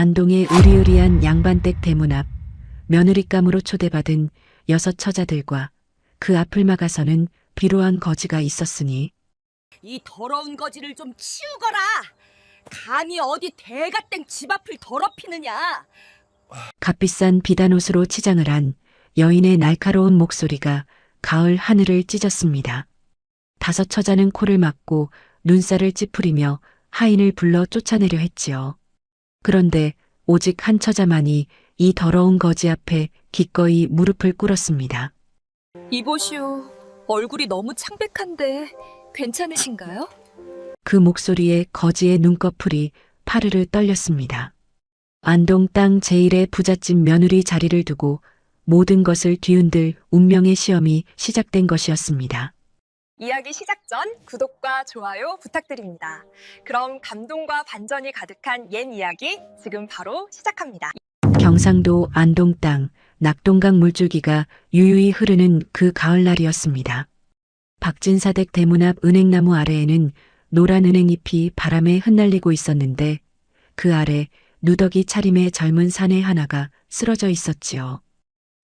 안동의 으리으리한 양반댁 대문 앞 며느리감으로 초대받은 6 처자들과 그 앞을 막아서는 비로한 거지가 있었으니 이 더러운 거지를 좀 치우거라. 감히 어디 대가땡 집 앞을 더럽히느냐. 값비싼 비단옷으로 치장을 한 여인의 날카로운 목소리가 가을 하늘을 찢었습니다. 5 처자는 코를 막고 눈살을 찌푸리며 하인을 불러 쫓아내려 했지요. 그런데 오직 한 처자만이 이 더러운 거지 앞에 기꺼이 무릎을 꿇었습니다. 이보시오. 얼굴이 너무 창백한데 괜찮으신가요? 그 목소리에 거지의 눈꺼풀이 파르르 떨렸습니다. 안동 땅 제1의 부잣집 며느리 자리를 두고 모든 것을 뒤흔들 운명의 시험이 시작된 것이었습니다. 이야기 시작 전 구독과 좋아요 부탁드립니다. 그럼 감동과 반전이 가득한 옛 이야기 지금 바로 시작합니다. 경상도 안동 땅 낙동강 물줄기가 유유히 흐르는 그 가을날이었습니다. 박진사댁 대문 앞 은행나무 아래에는 노란 은행잎이 바람에 흩날리고 있었는데 그 아래 누더기 차림의 젊은 사내 하나가 쓰러져 있었지요.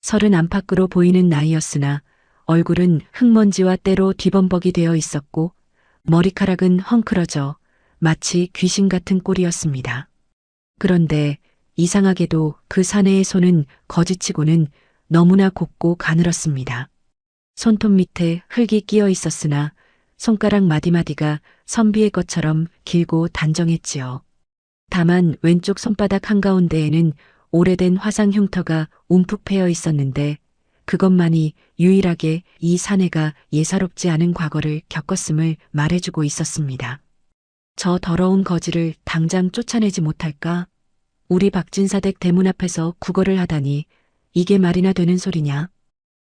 30 안팎으로 보이는 나이였으나 얼굴은 흙먼지와 때로 뒤범벅이 되어 있었고 머리카락은 헝클어져 마치 귀신 같은 꼴이었습니다. 그런데 이상하게도 그 사내의 손은 거지치고는 너무나 곱고 가늘었습니다. 손톱 밑에 흙이 끼어 있었으나 손가락 마디마디가 선비의 것처럼 길고 단정했지요. 다만 왼쪽 손바닥 한가운데에는 오래된 화상 흉터가 움푹 패여 있었는데 그것만이 유일하게 이 사내가 예사롭지 않은 과거를 겪었음을 말해주고 있었습니다. 저 더러운 거지를 당장 쫓아내지 못할까? 우리 박진사댁 대문 앞에서 구걸을 하다니 이게 말이나 되는 소리냐?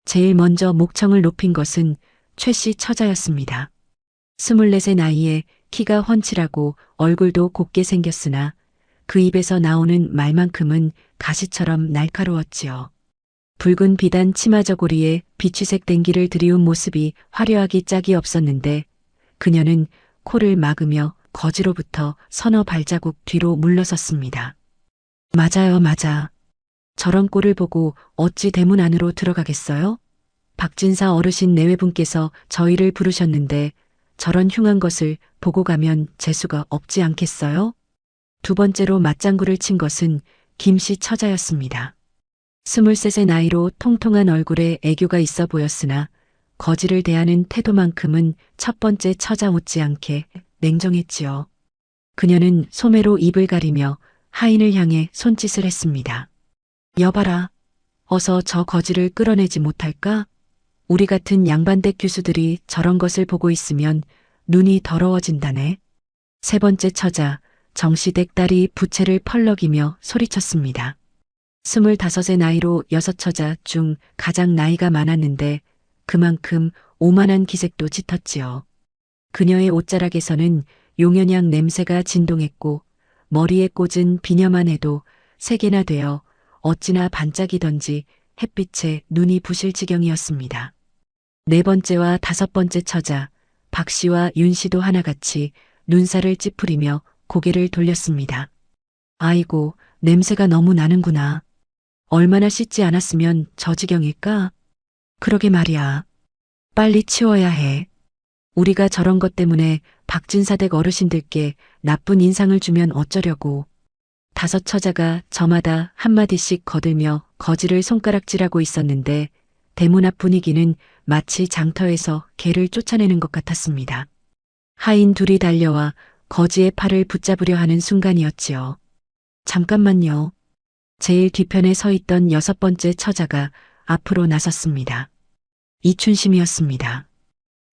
제일 먼저 목청을 높인 것은 최씨 처자였습니다. 24의 나이에 키가 훤칠하고 얼굴도 곱게 생겼으나 그 입에서 나오는 말만큼은 가시처럼 날카로웠지요. 붉은 비단 치마 저고리에 비취색 댕기를 들이운 모습이 화려하기 짝이 없었는데 그녀는 코를 막으며 거지로부터 서너 발자국 뒤로 물러섰습니다. 맞아요, 맞아. 저런 꼴을 보고 어찌 대문 안으로 들어가겠어요? 박진사 어르신 내외분께서 저희를 부르셨는데 저런 흉한 것을 보고 가면 재수가 없지 않겠어요? 2번째로 맞장구를 친 것은 김씨 처자였습니다. 23의 나이로 통통한 얼굴에 애교가 있어 보였으나 거지를 대하는 태도만큼은 첫 번째 처자 못지않게 냉정했지요. 그녀는 소매로 입을 가리며 하인을 향해 손짓을 했습니다. 여봐라. 어서 저 거지를 끌어내지 못할까? 우리 같은 양반댁 규수들이 저런 것을 보고 있으면 눈이 더러워진다네. 3번째 처자 정씨댁 딸이 부채를 펄럭이며 소리쳤습니다. 25의 나이로 6 처자 중 가장 나이가 많았는데 그만큼 오만한 기색도 짙었지요. 그녀의 옷자락에서는 용연향 냄새가 진동했고 머리에 꽂은 비녀만 해도 3개나 되어 어찌나 반짝이던지 햇빛에 눈이 부실 지경이었습니다. 4번째와 5번째 처자 박씨와 윤씨도 하나같이 눈살을 찌푸리며 고개를 돌렸습니다. 아이고, 냄새가 너무 나는구나. 얼마나 씻지 않았으면 저 지경일까? 그러게 말이야. 빨리 치워야 해. 우리가 저런 것 때문에 박진사댁 어르신들께 나쁜 인상을 주면 어쩌려고. 5 처자가 저마다 한마디씩 거들며 거지를 손가락질하고 있었는데 대문 앞 분위기는 마치 장터에서 개를 쫓아내는 것 같았습니다. 하인 둘이 달려와 거지의 팔을 붙잡으려 하는 순간이었지요. 잠깐만요. 제일 뒤편에 서 있던 6번째 처자가 앞으로 나섰습니다. 이춘심이었습니다.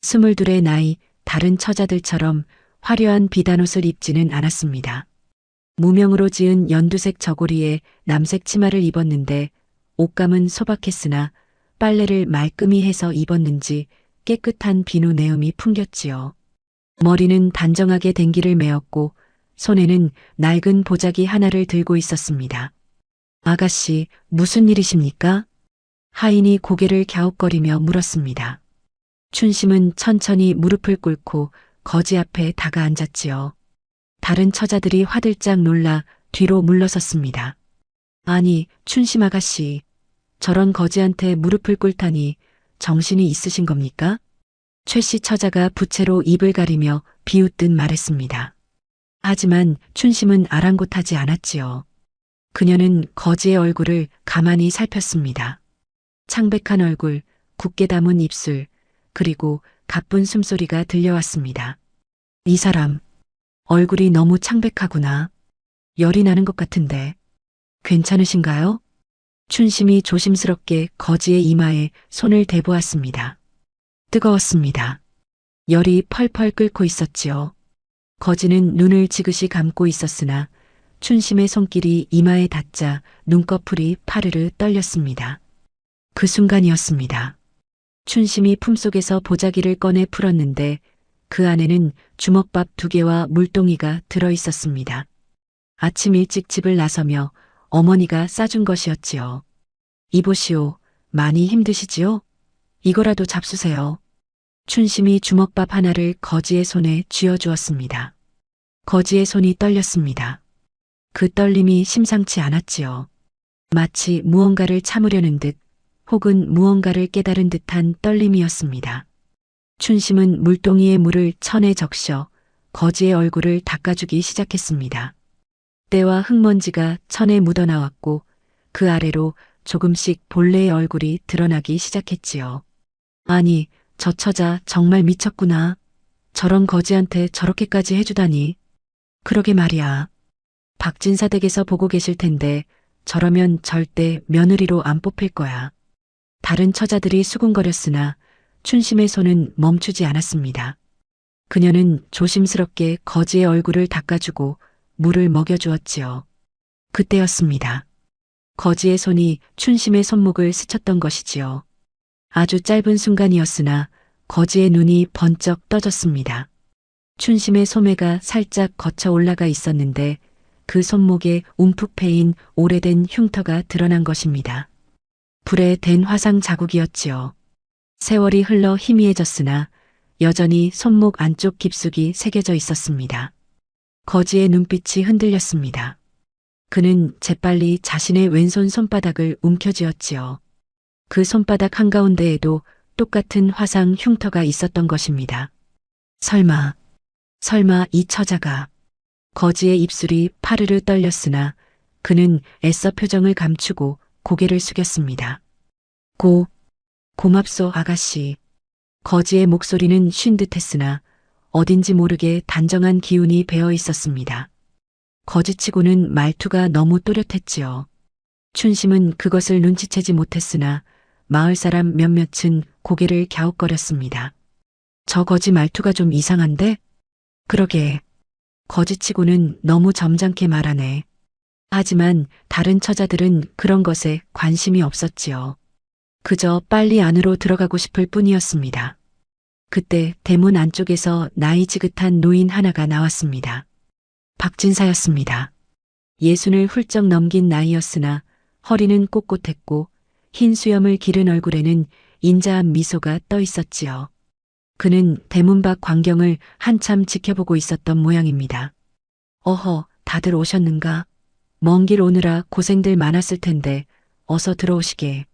22의 나이 다른 처자들처럼 화려한 비단옷을 입지는 않았습니다. 무명으로 지은 연두색 저고리에 남색 치마를 입었는데 옷감은 소박했으나 빨래를 말끔히 해서 입었는지 깨끗한 비누 내음이 풍겼지요. 머리는 단정하게 댕기를 메었고 손에는 낡은 보자기 하나를 들고 있었습니다. 아가씨, 무슨 일이십니까? 하인이 고개를 갸웃거리며 물었습니다. 춘심은 천천히 무릎을 꿇고 거지 앞에 다가앉았지요. 다른 처자들이 화들짝 놀라 뒤로 물러섰습니다. 아니, 춘심 아가씨. 저런 거지한테 무릎을 꿇다니 정신이 있으신 겁니까? 최 씨 처자가 부채로 입을 가리며 비웃듯 말했습니다. 하지만 춘심은 아랑곳하지 않았지요. 그녀는 거지의 얼굴을 가만히 살폈습니다. 창백한 얼굴, 굳게 담은 입술, 그리고 가쁜 숨소리가 들려왔습니다. 이 사람, 얼굴이 너무 창백하구나. 열이 나는 것 같은데. 괜찮으신가요? 춘심이 조심스럽게 거지의 이마에 손을 대보았습니다. 뜨거웠습니다. 열이 펄펄 끓고 있었지요. 거지는 눈을 지그시 감고 있었으나 춘심의 손길이 이마에 닿자 눈꺼풀이 파르르 떨렸습니다. 그 순간이었습니다. 춘심이 품속에서 보자기를 꺼내 풀었는데 그 안에는 주먹밥 2개와 물동이가 들어 있었습니다. 아침 일찍 집을 나서며 어머니가 싸준 것이었지요. 이보시오, 많이 힘드시지요? 이거라도 잡수세요. 춘심이 주먹밥 하나를 거지의 손에 쥐어주었습니다. 거지의 손이 떨렸습니다. 그 떨림이 심상치 않았지요. 마치 무언가를 참으려는 듯 혹은 무언가를 깨달은 듯한 떨림이었습니다. 춘심은 물동이에 물을 천에 적셔 거지의 얼굴을 닦아주기 시작했습니다. 때와 흙먼지가 천에 묻어나왔고 그 아래로 조금씩 본래의 얼굴이 드러나기 시작했지요. 아니, 저 처자 정말 미쳤구나. 저런 거지한테 저렇게까지 해주다니. 그러게 말이야. 박진사 댁에서 보고 계실 텐데 저러면 절대 며느리로 안 뽑힐 거야. 다른 처자들이 수군거렸으나 춘심의 손은 멈추지 않았습니다. 그녀는 조심스럽게 거지의 얼굴을 닦아주고 물을 먹여주었지요. 그때였습니다. 거지의 손이 춘심의 손목을 스쳤던 것이지요. 아주 짧은 순간이었으나 거지의 눈이 번쩍 떠졌습니다. 춘심의 소매가 살짝 거쳐 올라가 있었는데 그 손목에 움푹 패인 오래된 흉터가 드러난 것입니다. 불에 댄 화상 자국이었지요. 세월이 흘러 희미해졌으나 여전히 손목 안쪽 깊숙이 새겨져 있었습니다. 거지의 눈빛이 흔들렸습니다. 그는 재빨리 자신의 왼손 손바닥을 움켜쥐었지요. 그 손바닥 한가운데에도 똑같은 화상 흉터가 있었던 것입니다. 설마 이 처자가. 거지의 입술이 파르르 떨렸으나 그는 애써 표정을 감추고 고개를 숙였습니다. 고맙소 아가씨. 거지의 목소리는 쉰 듯했으나 어딘지 모르게 단정한 기운이 배어 있었습니다. 거지치고는 말투가 너무 또렷했지요. 춘심은 그것을 눈치채지 못했으나 마을 사람 몇몇은 고개를 갸웃거렸습니다. 저 거지 말투가 좀 이상한데? 그러게. 거지치고는 너무 점잖게 말하네. 하지만 다른 처자들은 그런 것에 관심이 없었지요. 그저 빨리 안으로 들어가고 싶을 뿐이었습니다. 그때 대문 안쪽에서 나이 지긋한 노인 하나가 나왔습니다. 박진사였습니다. 60을 훌쩍 넘긴 나이였으나 허리는 꼿꼿했고 흰 수염을 기른 얼굴에는 인자한 미소가 떠 있었지요. 그는 대문 밖 광경을 한참 지켜보고 있었던 모양입니다. 어허, 다들 오셨는가? 먼 길 오느라 고생들 많았을 텐데 어서 들어오시게.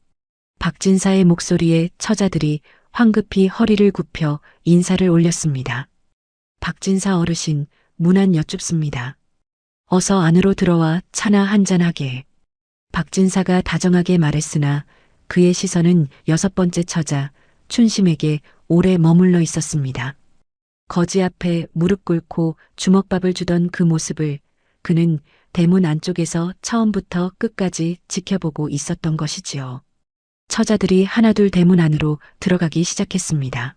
박진사의 목소리에 처자들이 황급히 허리를 굽혀 인사를 올렸습니다. 박진사 어르신, 문안 여쭙습니다. 어서 안으로 들어와 차나 한잔하게. 박진사가 다정하게 말했으나 그의 시선은 6번째 처자 춘심에게 오래 머물러 있었습니다. 거지 앞에 무릎 꿇고 주먹밥을 주던 그 모습을 그는 대문 안쪽에서 처음부터 끝까지 지켜보고 있었던 것이지요. 처자들이 하나둘 대문 안으로 들어가기 시작했습니다.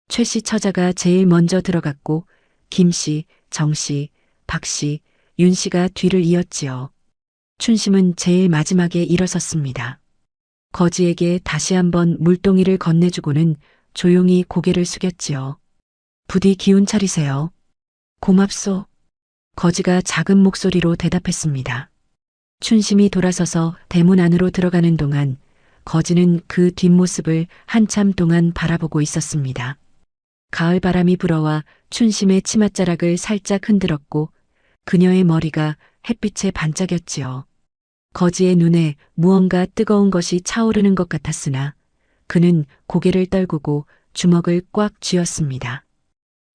최 씨 처자가 제일 먼저 들어갔고 김 씨, 정 씨, 박 씨, 윤 씨가 뒤를 이었지요. 춘심은 제일 마지막에 일어섰습니다. 거지에게 다시 한번 물동이를 건네주고는 조용히 고개를 숙였지요. 부디 기운 차리세요. 고맙소. 거지가 작은 목소리로 대답했습니다. 춘심이 돌아서서 대문 안으로 들어가는 동안 거지는 그 뒷모습을 한참 동안 바라보고 있었습니다. 가을 바람이 불어와 춘심의 치맛자락을 살짝 흔들었고 그녀의 머리가 햇빛에 반짝였지요. 거지의 눈에 무언가 뜨거운 것이 차오르는 것 같았으나 그는 고개를 떨구고 주먹을 꽉 쥐었습니다.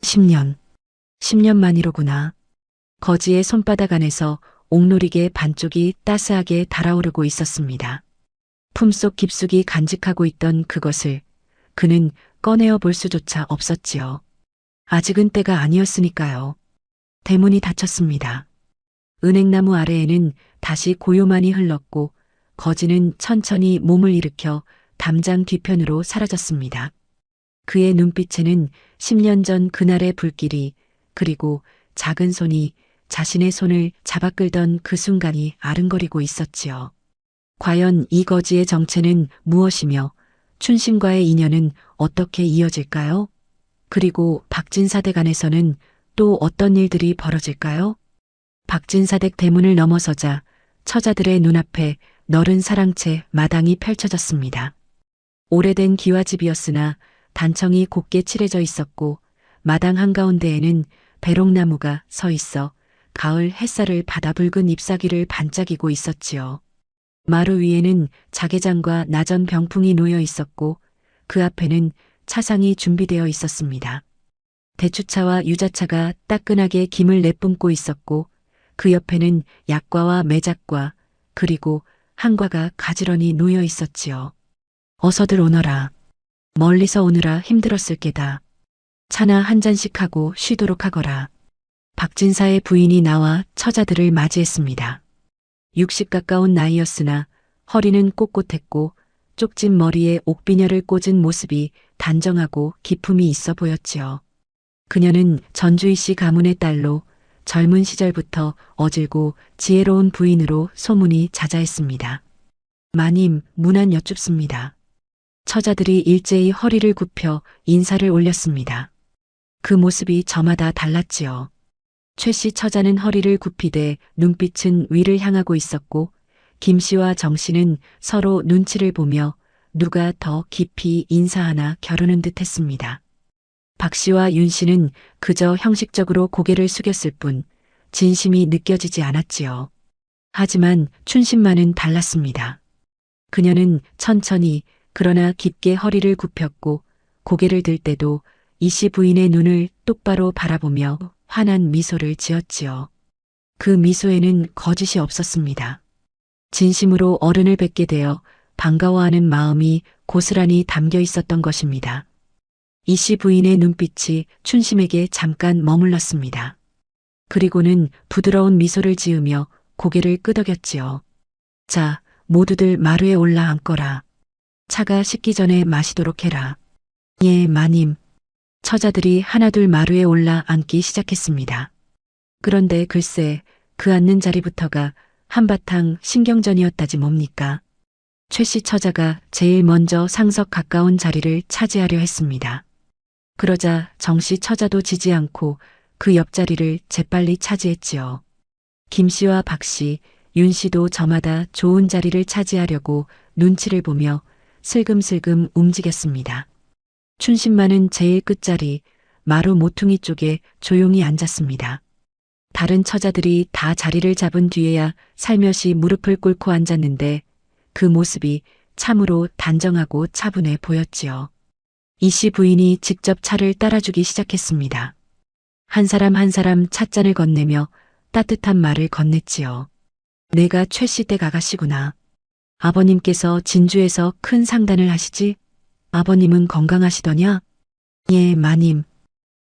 10년. 10년 만이로구나. 거지의 손바닥 안에서 옥놀이개 반쪽이 따스하게 달아오르고 있었습니다. 품속 깊숙이 간직하고 있던 그것을 그는 꺼내어 볼 수조차 없었지요. 아직은 때가 아니었으니까요. 대문이 닫혔습니다. 은행나무 아래에는 다시 고요만이 흘렀고 거지는 천천히 몸을 일으켜 담장 뒤편으로 사라졌습니다. 그의 눈빛에는 10년 전 그날의 불길이 그리고 작은 손이 자신의 손을 잡아 끌던 그 순간이 아른거리고 있었지요. 과연 이 거지의 정체는 무엇이며 춘심과의 인연은 어떻게 이어질까요? 그리고 박진사댁 안에서는 또 어떤 일들이 벌어질까요? 박진사댁 대문을 넘어서자 처자들의 눈앞에 너른 사랑채 마당이 펼쳐졌습니다. 오래된 기와집이었으나 단청이 곱게 칠해져 있었고 마당 한가운데에는 배롱나무가 서 있어 가을 햇살을 받아 붉은 잎사귀를 반짝이고 있었지요. 마루 위에는 자개장과 나전 병풍이 놓여 있었고 그 앞에는 차상이 준비되어 있었습니다. 대추차와 유자차가 따끈하게 김을 내뿜고 있었고 그 옆에는 약과와 매작과 그리고 한과가 가지런히 놓여 있었지요. 어서들 오너라. 멀리서 오느라 힘들었을 게다. 차나 한 잔씩 하고 쉬도록 하거라. 박진사의 부인이 나와 처자들을 맞이했습니다. 60 가까운 나이였으나 허리는 꼿꼿했고 쪽진 머리에 옥비녀를 꽂은 모습이 단정하고 기품이 있어 보였지요. 그녀는 전주희 씨 가문의 딸로 젊은 시절부터 어질고 지혜로운 부인으로 소문이 자자했습니다. 마님, 문안 여쭙습니다. 처자들이 일제히 허리를 굽혀 인사를 올렸습니다. 그 모습이 저마다 달랐지요. 최 씨 처자는 허리를 굽히되 눈빛은 위를 향하고 있었고 김 씨와 정 씨는 서로 눈치를 보며 누가 더 깊이 인사하나 겨루는 듯 했습니다. 박 씨와 윤 씨는 그저 형식적으로 고개를 숙였을 뿐 진심이 느껴지지 않았지요. 하지만 춘심만은 달랐습니다. 그녀는 천천히 그러나 깊게 허리를 굽혔고 고개를 들 때도 이 씨 부인의 눈을 똑바로 바라보며 환한 미소를 지었지요. 그 미소에는 거짓이 없었습니다. 진심으로 어른을 뵙게 되어 반가워하는 마음이 고스란히 담겨 있었던 것입니다. 이 씨 부인의 눈빛이 춘심에게 잠깐 머물렀습니다. 그리고는 부드러운 미소를 지으며 고개를 끄덕였지요. 자, 모두들 마루에 올라 앉거라. 차가 식기 전에 마시도록 해라. 예, 마님. 처자들이 하나둘 마루에 올라 앉기 시작했습니다. 그런데 글쎄 그 앉는 자리부터가 한바탕 신경전이었다지 뭡니까? 최 씨 처자가 제일 먼저 상석 가까운 자리를 차지하려 했습니다. 그러자 정 씨 처자도 지지 않고 그 옆자리를 재빨리 차지했지요. 김 씨와 박 씨, 윤 씨도 저마다 좋은 자리를 차지하려고 눈치를 보며 슬금슬금 움직였습니다. 춘심만은 제일 끝자리 마루 모퉁이 쪽에 조용히 앉았습니다. 다른 처자들이 다 자리를 잡은 뒤에야 살며시 무릎을 꿇고 앉았는데 그 모습이 참으로 단정하고 차분해 보였지요. 이 씨 부인이 직접 차를 따라주기 시작했습니다. 한 사람 한 사람 찻잔을 건네며 따뜻한 말을 건넸지요. 내가 최 씨 댁 아가씨구나. 아버님께서 진주에서 큰 상단을 하시지? 아버님은 건강하시더냐? 예, 마님.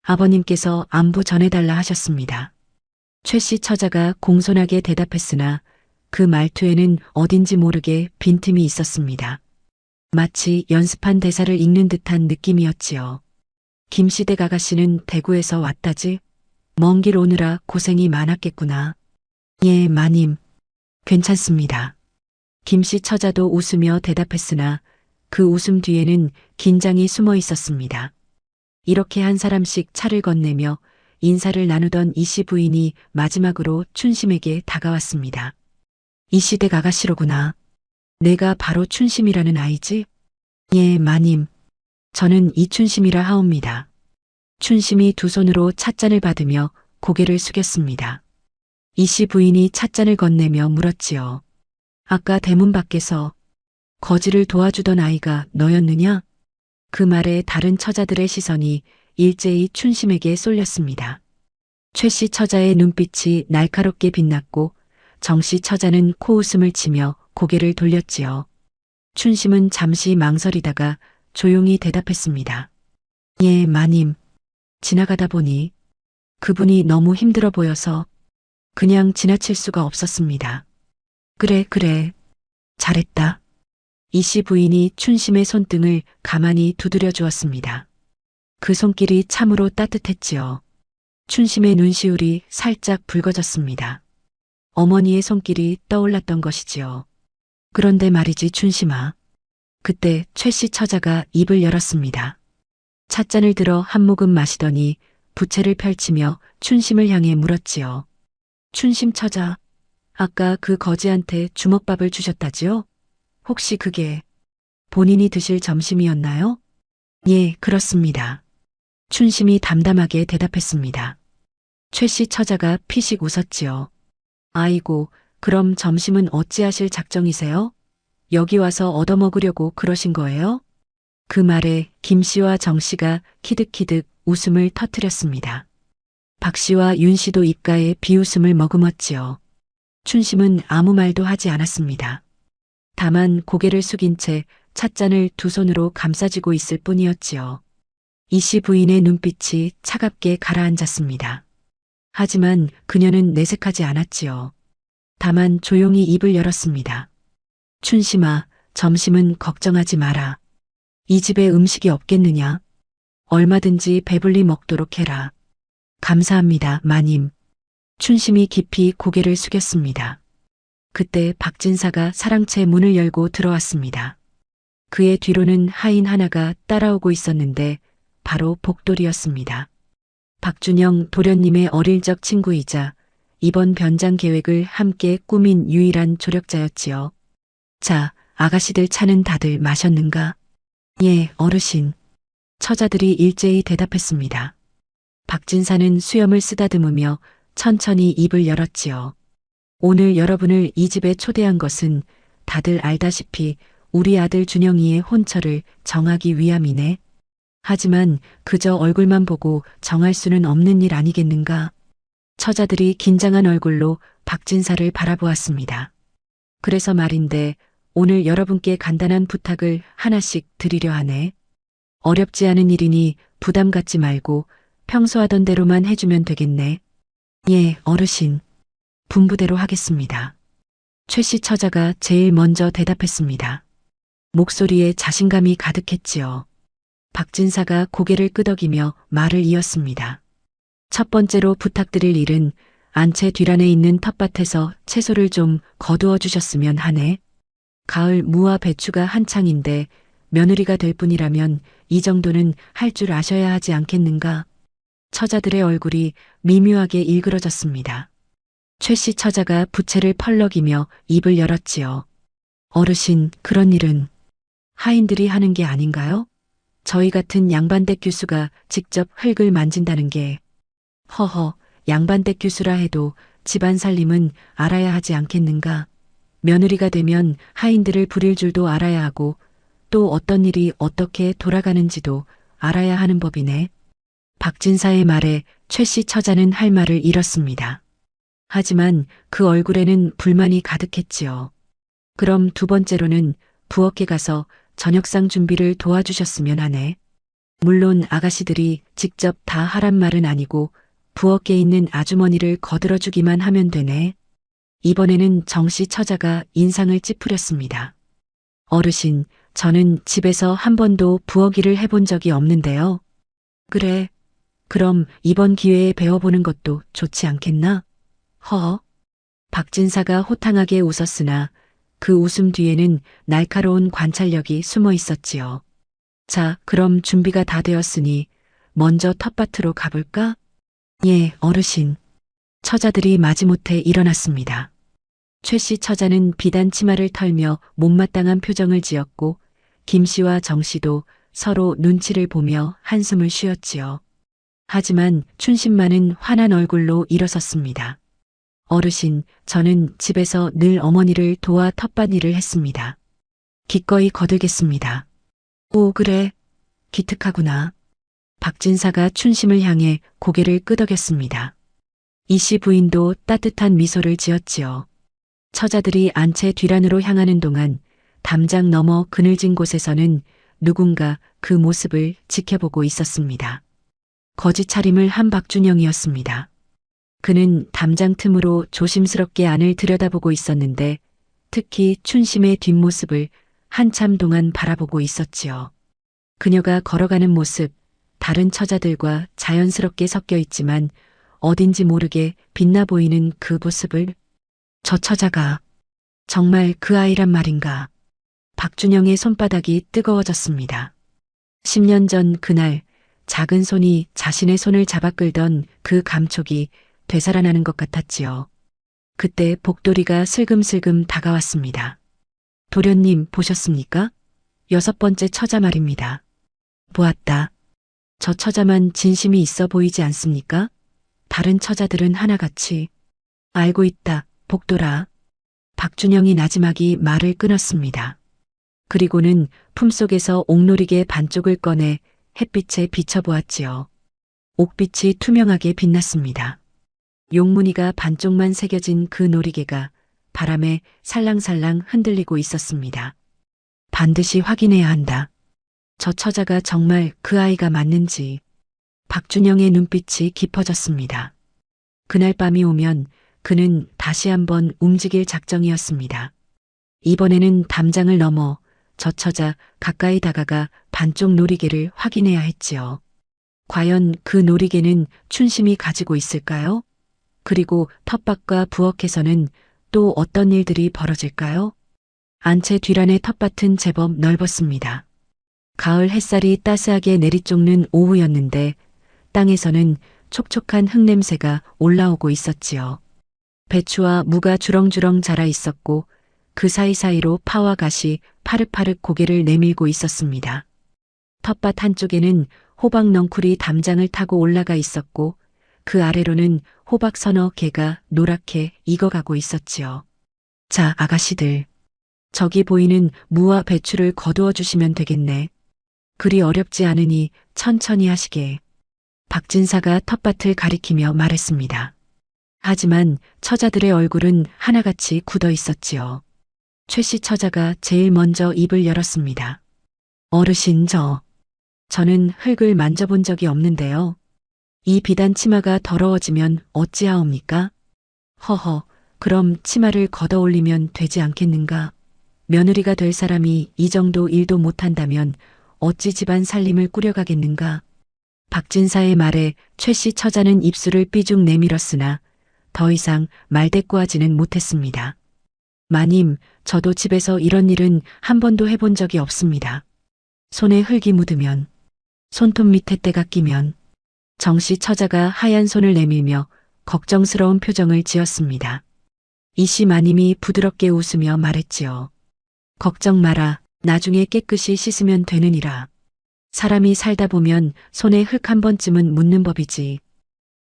아버님께서 안부 전해달라 하셨습니다. 최 씨 처자가 공손하게 대답했으나 그 말투에는 어딘지 모르게 빈틈이 있었습니다. 마치 연습한 대사를 읽는 듯한 느낌이었지요. 김 씨 댁 아가씨는 대구에서 왔다지? 먼 길 오느라 고생이 많았겠구나. 예, 마님. 괜찮습니다. 김 씨 처자도 웃으며 대답했으나 그 웃음 뒤에는 긴장이 숨어 있었습니다. 이렇게 한 사람씩 차를 건네며 인사를 나누던 이 씨 부인이 마지막으로 춘심에게 다가왔습니다. 이 씨 댁 아가씨로구나. 내가 바로 춘심이라는 아이지? 예, 마님. 저는 이춘심이라 하옵니다. 춘심이 두 손으로 찻잔을 받으며 고개를 숙였습니다. 이 씨 부인이 찻잔을 건네며 물었지요. 아까 대문 밖에서 거지를 도와주던 아이가 너였느냐? 그 말에 다른 처자들의 시선이 일제히 춘심에게 쏠렸습니다. 최 씨 처자의 눈빛이 날카롭게 빛났고 정 씨 처자는 코웃음을 치며 고개를 돌렸지요. 춘심은 잠시 망설이다가 조용히 대답했습니다. 예, 마님. 지나가다 보니 그분이 너무 힘들어 보여서 그냥 지나칠 수가 없었습니다. 그래. 잘했다. 이 씨 부인이 춘심의 손등을 가만히 두드려 주었습니다. 그 손길이 참으로 따뜻했지요. 춘심의 눈시울이 살짝 붉어졌습니다. 어머니의 손길이 떠올랐던 것이지요. 그런데 말이지 춘심아. 그때 최 씨 처자가 입을 열었습니다. 찻잔을 들어 한 모금 마시더니 부채를 펼치며 춘심을 향해 물었지요. 춘심 처자, 아까 그 거지한테 주먹밥을 주셨다지요? 혹시 그게 본인이 드실 점심이었나요? 예, 그렇습니다. 춘심이 담담하게 대답했습니다. 최 씨 처자가 피식 웃었지요. 아이고, 그럼 점심은 어찌하실 작정이세요? 여기 와서 얻어먹으려고 그러신 거예요? 그 말에 김 씨와 정 씨가 키득키득 웃음을 터뜨렸습니다. 박 씨와 윤 씨도 입가에 비웃음을 머금었지요. 춘심은 아무 말도 하지 않았습니다. 다만 고개를 숙인 채 찻잔을 두 손으로 감싸쥐고 있을 뿐이었지요. 이 씨 부인의 눈빛이 차갑게 가라앉았습니다. 하지만 그녀는 내색하지 않았지요. 다만 조용히 입을 열었습니다. 춘심아, 점심은 걱정하지 마라. 이 집에 음식이 없겠느냐? 얼마든지 배불리 먹도록 해라. 감사합니다, 마님. 춘심이 깊이 고개를 숙였습니다. 그때 박진사가 사랑채 문을 열고 들어왔습니다. 그의 뒤로는 하인 하나가 따라오고 있었는데 바로 복돌이었습니다. 박준영 도련님의 어릴 적 친구이자 이번 변장 계획을 함께 꾸민 유일한 조력자였지요. 자, 아가씨들 차는 다들 마셨는가? 예, 어르신. 처자들이 일제히 대답했습니다. 박진사는 수염을 쓰다듬으며 천천히 입을 열었지요. 오늘 여러분을 이 집에 초대한 것은 다들 알다시피 우리 아들 준영이의 혼처를 정하기 위함이네. 하지만 그저 얼굴만 보고 정할 수는 없는 일 아니겠는가? 처자들이 긴장한 얼굴로 박진사를 바라보았습니다. 그래서 말인데 오늘 여러분께 간단한 부탁을 하나씩 드리려 하네. 어렵지 않은 일이니 부담 갖지 말고 평소 하던 대로만 해주면 되겠네. 예, 어르신. 분부대로 하겠습니다. 최 씨 처자가 제일 먼저 대답했습니다. 목소리에 자신감이 가득했지요. 박진사가 고개를 끄덕이며 말을 이었습니다. 첫 번째로 부탁드릴 일은 안채 뒤란에 있는 텃밭에서 채소를 좀 거두어 주셨으면 하네. 가을 무와 배추가 한창인데 며느리가 될 뿐이라면 이 정도는 할 줄 아셔야 하지 않겠는가? 처자들의 얼굴이 미묘하게 일그러졌습니다. 최 씨 처자가 부채를 펄럭이며 입을 열었지요. 어르신, 그런 일은 하인들이 하는 게 아닌가요? 저희 같은 양반댁 교수가 직접 흙을 만진다는 게. 허허, 양반댁 교수라 해도 집안 살림은 알아야 하지 않겠는가? 며느리가 되면 하인들을 부릴 줄도 알아야 하고 또 어떤 일이 어떻게 돌아가는지도 알아야 하는 법이네. 박진사의 말에 최 씨 처자는 할 말을 잃었습니다. 하지만 그 얼굴에는 불만이 가득했지요. 그럼 두 번째로는 부엌에 가서 저녁상 준비를 도와주셨으면 하네. 물론 아가씨들이 직접 다 하란 말은 아니고 부엌에 있는 아주머니를 거들어주기만 하면 되네. 이번에는 정씨 처자가 인상을 찌푸렸습니다. 어르신, 저는 집에서 한 번도 부엌 일을 해본 적이 없는데요. 그래. 그럼 이번 기회에 배워보는 것도 좋지 않겠나? 허. 박진사가 호탕하게 웃었으나 그 웃음 뒤에는 날카로운 관찰력이 숨어 있었지요. 자, 그럼 준비가 다 되었으니 먼저 텃밭으로 가볼까? 예, 어르신. 처자들이 마지못해 일어났습니다. 최 씨 처자는 비단 치마를 털며 못마땅한 표정을 지었고 김 씨와 정 씨도 서로 눈치를 보며 한숨을 쉬었지요. 하지만 춘심만은 환한 얼굴로 일어섰습니다. 어르신, 저는 집에서 늘 어머니를 도와 텃밭일을 했습니다. 기꺼이 거들겠습니다. 오, 그래. 기특하구나. 박진사가 춘심을 향해 고개를 끄덕였습니다. 이씨 부인도 따뜻한 미소를 지었지요. 처자들이 안채 뒤란으로 향하는 동안 담장 너머 그늘진 곳에서는 누군가 그 모습을 지켜보고 있었습니다. 거지 차림을 한 박준영이었습니다. 그는 담장 틈으로 조심스럽게 안을 들여다보고 있었는데 특히 춘심의 뒷모습을 한참 동안 바라보고 있었지요. 그녀가 걸어가는 모습, 다른 처자들과 자연스럽게 섞여 있지만 어딘지 모르게 빛나 보이는 그 모습을 저 처자가 정말 그 아이란 말인가. 박준영의 손바닥이 뜨거워졌습니다. 10년 전 그날 작은 손이 자신의 손을 잡아 끌던 그 감촉이 되살아나는 것 같았지요. 그때 복돌이가 슬금슬금 다가왔습니다. 도련님 보셨습니까? 6번째 처자 말입니다. 보았다. 저 처자만 진심이 있어 보이지 않습니까? 다른 처자들은 하나같이. 알고 있다, 복돌아. 박준영이 나지막이 말을 끊었습니다. 그리고는 품속에서 옥놀이개 반쪽을 꺼내 햇빛에 비춰보았지요. 옥빛이 투명하게 빛났습니다. 용무늬가 반쪽만 새겨진 그 놀이개가 바람에 살랑살랑 흔들리고 있었습니다. 반드시 확인해야 한다. 저 처자가 정말 그 아이가 맞는지. 박준영의 눈빛이 깊어졌습니다. 그날 밤이 오면 그는 다시 한번 움직일 작정이었습니다. 이번에는 담장을 넘어 저 처자 가까이 다가가 반쪽 놀이개를 확인해야 했지요. 과연 그 놀이개는 춘심이 가지고 있을까요? 그리고 텃밭과 부엌에서는 또 어떤 일들이 벌어질까요? 안채 뒤란의 텃밭은 제법 넓었습니다. 가을 햇살이 따스하게 내리쫓는 오후였는데 땅에서는 촉촉한 흙냄새가 올라오고 있었지요. 배추와 무가 주렁주렁 자라 있었고 그 사이사이로 파와 갓이 파릇파릇 고개를 내밀고 있었습니다. 텃밭 한쪽에는 호박 넝쿨이 담장을 타고 올라가 있었고 그 아래로는 호박 서너 개가 노랗게 익어가고 있었지요. 자, 아가씨들. 저기 보이는 무와 배추를 거두어 주시면 되겠네. 그리 어렵지 않으니 천천히 하시게. 박진사가 텃밭을 가리키며 말했습니다. 하지만 처자들의 얼굴은 하나같이 굳어 있었지요. 최씨 처자가 제일 먼저 입을 열었습니다. 어르신, 저는 흙을 만져본 적이 없는데요. 이 비단 치마가 더러워지면 어찌하옵니까? 허허, 그럼 치마를 걷어 올리면 되지 않겠는가? 며느리가 될 사람이 이 정도 일도 못한다면 어찌 집안 살림을 꾸려가겠는가? 박진사의 말에 최씨 처자는 입술을 삐죽 내밀었으나 더 이상 말대꾸하지는 못했습니다. 마님, 저도 집에서 이런 일은 한 번도 해본 적이 없습니다. 손에 흙이 묻으면, 손톱 밑에 때가 끼면, 정씨 처자가 하얀 손을 내밀며 걱정스러운 표정을 지었습니다. 이씨 마님이 부드럽게 웃으며 말했지요. 걱정 마라. 나중에 깨끗이 씻으면 되느니라. 사람이 살다 보면 손에 흙 한 번쯤은 묻는 법이지.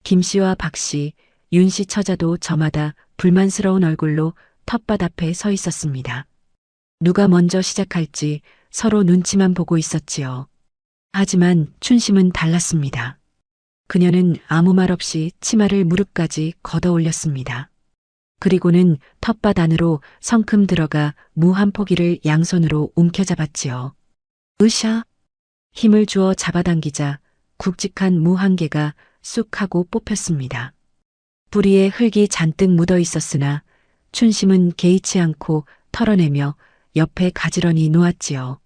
김씨와 박씨, 윤씨 처자도 저마다 불만스러운 얼굴로 텃밭 앞에 서 있었습니다. 누가 먼저 시작할지 서로 눈치만 보고 있었지요. 하지만 춘심은 달랐습니다. 그녀는 아무 말 없이 치마를 무릎까지 걷어 올렸습니다. 그리고는 텃밭 안으로 성큼 들어가 무 한 포기를 양손으로 움켜잡았지요. 으쌰! 힘을 주어 잡아당기자 굵직한 무 한 개가 쑥 하고 뽑혔습니다. 뿌리에 흙이 잔뜩 묻어 있었으나 춘심은 개의치 않고 털어내며 옆에 가지런히 놓았지요.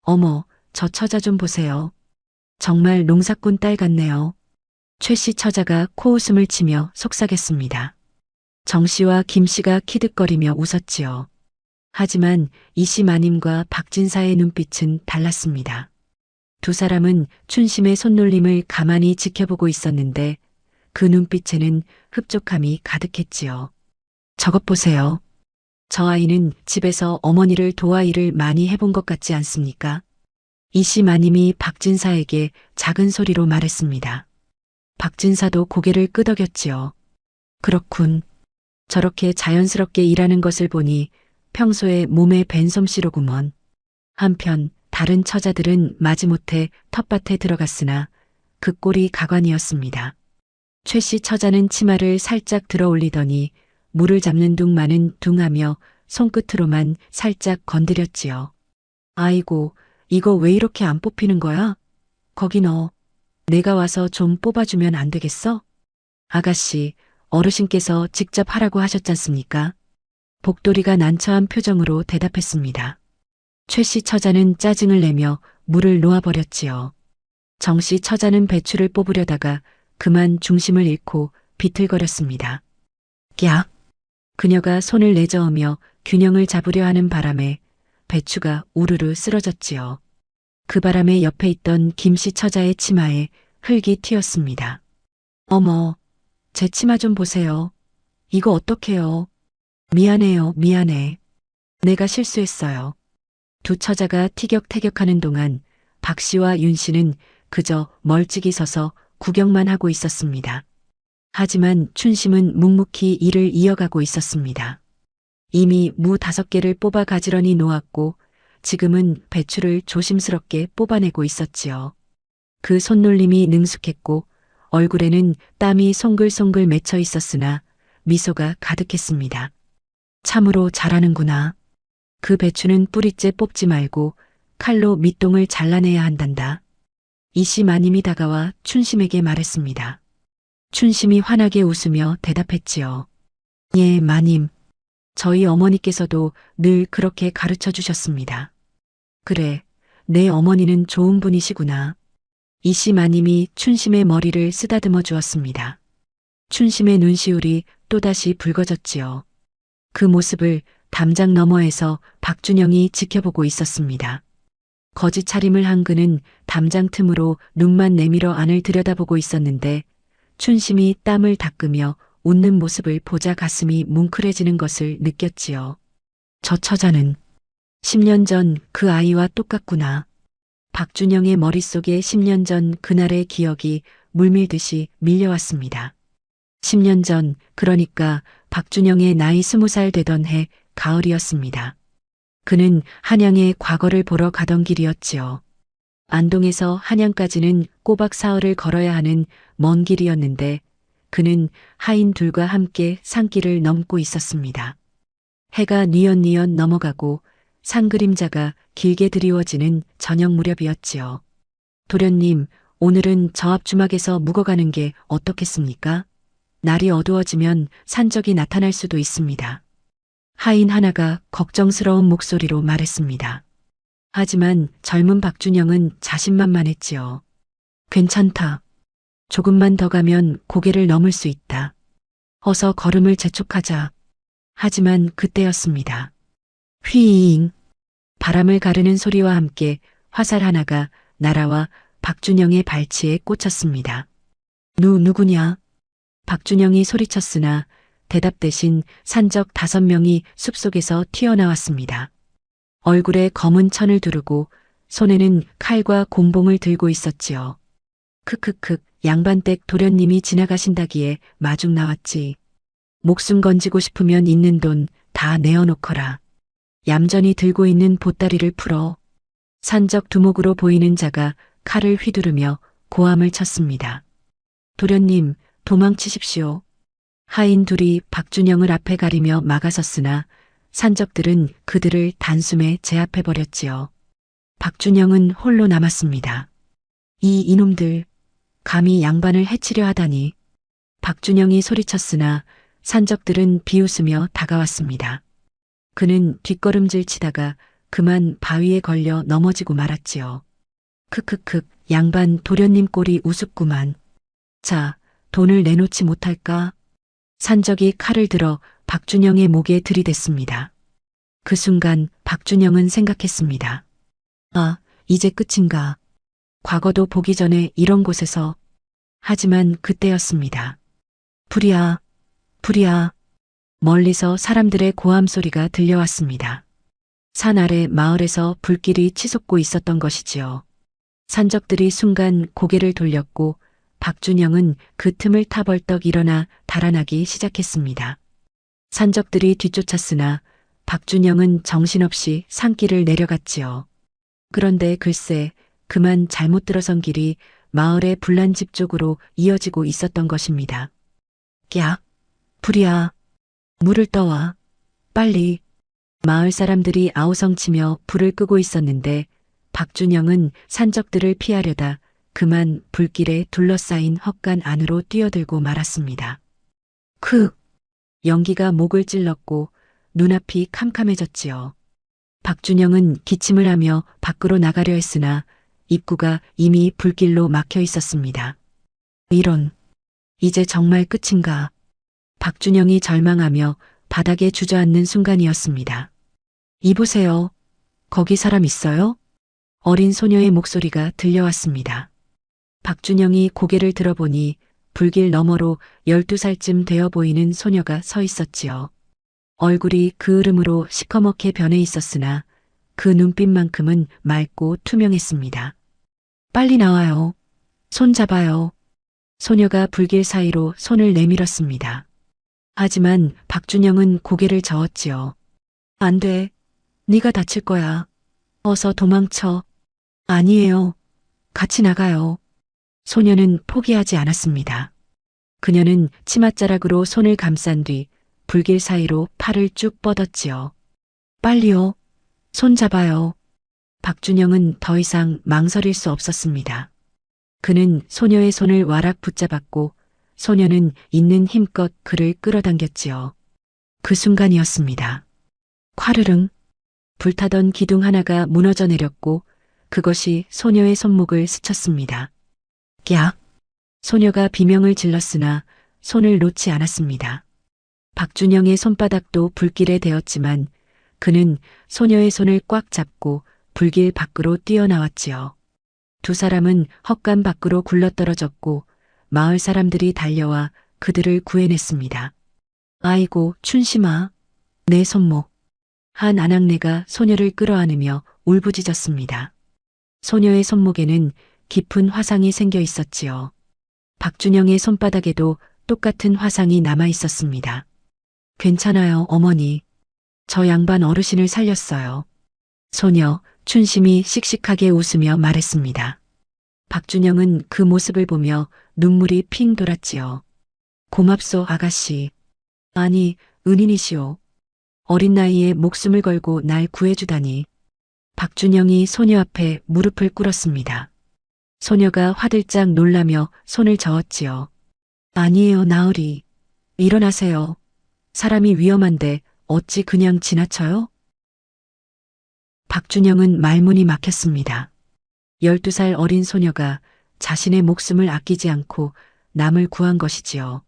어머, 저 처자 좀 보세요. 정말 농사꾼 딸 같네요. 최씨 처자가 코웃음을 치며 속삭였습니다. 정씨와 김씨가 키득거리며 웃었지요. 하지만 이씨 마님과 박진사의 눈빛은 달랐습니다. 두 사람은 춘심의 손놀림을 가만히 지켜보고 있었는데 그 눈빛에는 흡족함이 가득했지요. 저것 보세요. 저 아이는 집에서 어머니를 도와 일을 많이 해본 것 같지 않습니까? 이씨 마님이 박진사에게 작은 소리로 말했습니다. 박진사도 고개를 끄덕였지요. 그렇군. 저렇게 자연스럽게 일하는 것을 보니 평소에 몸에 밴 솜씨로구먼. 한편 다른 처자들은 마지못해 텃밭에 들어갔으나 그 꼴이 가관이었습니다. 최 씨 처자는 치마를 살짝 들어 올리더니 물을 잡는 둥마는 둥하며 손끝으로만 살짝 건드렸지요. 아이고, 이거 왜 이렇게 안 뽑히는 거야? 거기 너. 내가 와서 좀 뽑아주면 안 되겠어? 아가씨, 어르신께서 직접 하라고 하셨잖습니까? 복돌이가 난처한 표정으로 대답했습니다. 최 씨 처자는 짜증을 내며 물을 놓아버렸지요. 정 씨 처자는 배추를 뽑으려다가 그만 중심을 잃고 비틀거렸습니다. 야! 그녀가 손을 내저으며 균형을 잡으려 하는 바람에 배추가 우르르 쓰러졌지요. 그 바람에 옆에 있던 김 씨 처자의 치마에 흙이 튀었습니다. 어머, 제 치마 좀 보세요. 이거 어떡해요? 미안해요, 미안해. 내가 실수했어요. 두 처자가 티격태격하는 동안 박 씨와 윤 씨는 그저 멀찍이 서서 구경만 하고 있었습니다. 하지만 춘심은 묵묵히 일을 이어가고 있었습니다. 이미 무 5개를 뽑아 가지런히 놓았고 지금은 배추를 조심스럽게 뽑아내고 있었지요. 그 손놀림이 능숙했고 얼굴에는 땀이 송글송글 맺혀 있었으나 미소가 가득했습니다. 참으로 잘하는구나. 그 배추는 뿌리째 뽑지 말고 칼로 밑동을 잘라내야 한단다. 이씨 마님이 다가와 춘심에게 말했습니다. 춘심이 환하게 웃으며 대답했지요. 예, 마님. 저희 어머니께서도 늘 그렇게 가르쳐 주셨습니다. 그래, 내 어머니는 좋은 분이시구나. 이씨 마님이 춘심의 머리를 쓰다듬어 주었습니다. 춘심의 눈시울이 또다시 붉어졌지요. 그 모습을 담장 너머에서 박준영이 지켜보고 있었습니다. 거짓 차림을 한 그는 담장 틈으로 눈만 내밀어 안을 들여다보고 있었는데 춘심이 땀을 닦으며 웃는 모습을 보자 가슴이 뭉클해지는 것을 느꼈지요. 저 처자는 10년 전 그 아이와 똑같구나. 박준영의 머릿속에 10년 전 그날의 기억이 물밀듯이 밀려왔습니다. 10년 전, 그러니까 박준영의 나이 20살 되던 해 가을이었습니다. 그는 한양에 과거를 보러 가던 길이었지요. 안동에서 한양까지는 꼬박 사흘을 걸어야 하는 먼 길이었는데 그는 하인 둘과 함께 산길을 넘고 있었습니다. 해가 뉘엿뉘엿 넘어가고 산 그림자가 길게 드리워지는 저녁 무렵이었지요. 도련님, 오늘은 저 앞 주막에서 묵어가는 게 어떻겠습니까? 날이 어두워지면 산적이 나타날 수도 있습니다. 하인 하나가 걱정스러운 목소리로 말했습니다. 하지만 젊은 박준영은 자신만만했지요. 괜찮다. 조금만 더 가면 고개를 넘을 수 있다. 어서 걸음을 재촉하자. 하지만 그때였습니다. 휘잉. 바람을 가르는 소리와 함께 화살 하나가 날아와 박준영의 발치에 꽂혔습니다. 누구냐? 박준영이 소리쳤으나 대답 대신 산적 5명이 숲속에서 튀어나왔습니다. 얼굴에 검은 천을 두르고 손에는 칼과 곤봉을 들고 있었지요. 크크크, 양반댁 도련님이 지나가신다기에 마중 나왔지. 목숨 건지고 싶으면 있는 돈 다 내어놓거라. 얌전히 들고 있는 보따리를 풀어. 산적 두목으로 보이는 자가 칼을 휘두르며 고함을 쳤습니다. 도련님, 도망치십시오. 하인 둘이 박준영을 앞에 가리며 막아섰으나 산적들은 그들을 단숨에 제압해버렸지요. 박준영은 홀로 남았습니다. 이 이놈들, 감히 양반을 해치려 하다니. 박준영이 소리쳤으나 산적들은 비웃으며 다가왔습니다. 그는 뒷걸음질 치다가 그만 바위에 걸려 넘어지고 말았지요. 크크크, 양반 도련님 꼴이 우습구만. 자, 돈을 내놓지 못할까? 산적이 칼을 들어 박준영의 목에 들이댔습니다. 그 순간 박준영은 생각했습니다. 아, 이제 끝인가. 과거도 보기 전에 이런 곳에서. 하지만 그때였습니다. 불이야, 불이야. 멀리서 사람들의 고함 소리가 들려왔습니다. 산 아래 마을에서 불길이 치솟고 있었던 것이지요. 산적들이 순간 고개를 돌렸고 박준영은 그 틈을 타 벌떡 일어나 달아나기 시작했습니다. 산적들이 뒤쫓았으나 박준영은 정신없이 산길을 내려갔지요. 그런데 글쎄 그만 잘못 들어선 길이 마을의 불난 집 쪽으로 이어지고 있었던 것입니다. 야, 불이야. 물을 떠와. 빨리. 마을 사람들이 아우성치며 불을 끄고 있었는데 박준영은 산적들을 피하려다 그만 불길에 둘러싸인 헛간 안으로 뛰어들고 말았습니다. 연기가 목을 찔렀고 눈앞이 캄캄해졌지요. 박준영은 기침을 하며 밖으로 나가려 했으나 입구가 이미 불길로 막혀 있었습니다. 이런, 이제 정말 끝인가. 박준영이 절망하며 바닥에 주저앉는 순간이었습니다. 이보세요. 거기 사람 있어요? 어린 소녀의 목소리가 들려왔습니다. 박준영이 고개를 들어보니 불길 너머로 12살쯤 되어 보이는 소녀가 서 있었지요. 얼굴이 그을음으로 시커멓게 변해 있었으나 그 눈빛만큼은 맑고 투명했습니다. 빨리 나와요. 손 잡아요. 소녀가 불길 사이로 손을 내밀었습니다. 하지만 박준영은 고개를 저었지요. 안 돼. 네가 다칠 거야. 어서 도망쳐. 아니에요. 같이 나가요. 소녀는 포기하지 않았습니다. 그녀는 치맛자락으로 손을 감싼 뒤 불길 사이로 팔을 쭉 뻗었지요. 빨리요. 손 잡아요. 박준영은 더 이상 망설일 수 없었습니다. 그는 소녀의 손을 와락 붙잡았고 소녀는 있는 힘껏 그를 끌어당겼지요. 그 순간이었습니다. 콰르릉. 불타던 기둥 하나가 무너져 내렸고 그것이 소녀의 손목을 스쳤습니다. 야! 소녀가 비명을 질렀으나 손을 놓지 않았습니다. 박준영의 손바닥도 불길에 데었지만 그는 소녀의 손을 꽉 잡고 불길 밖으로 뛰어나왔지요. 두 사람은 헛간 밖으로 굴러떨어졌고 마을 사람들이 달려와 그들을 구해냈습니다. 아이고, 춘심아. 내 손목. 한 아낙네가 소녀를 끌어안으며 울부짖었습니다. 소녀의 손목에는 깊은 화상이 생겨 있었지요. 박준영의 손바닥에도 똑같은 화상이 남아 있었습니다. 괜찮아요, 어머니. 저 양반 어르신을 살렸어요. 소녀, 춘심이 씩씩하게 웃으며 말했습니다. 박준영은 그 모습을 보며 눈물이 핑 돌았지요. 고맙소, 아가씨. 아니, 은인이시오. 어린 나이에 목숨을 걸고 날 구해주다니. 박준영이 소녀 앞에 무릎을 꿇었습니다. 소녀가 화들짝 놀라며 손을 저었지요. 아니에요, 나으리. 일어나세요. 사람이 위험한데 어찌 그냥 지나쳐요? 박준영은 말문이 막혔습니다. 12살 어린 소녀가 자신의 목숨을 아끼지 않고 남을 구한 것이지요.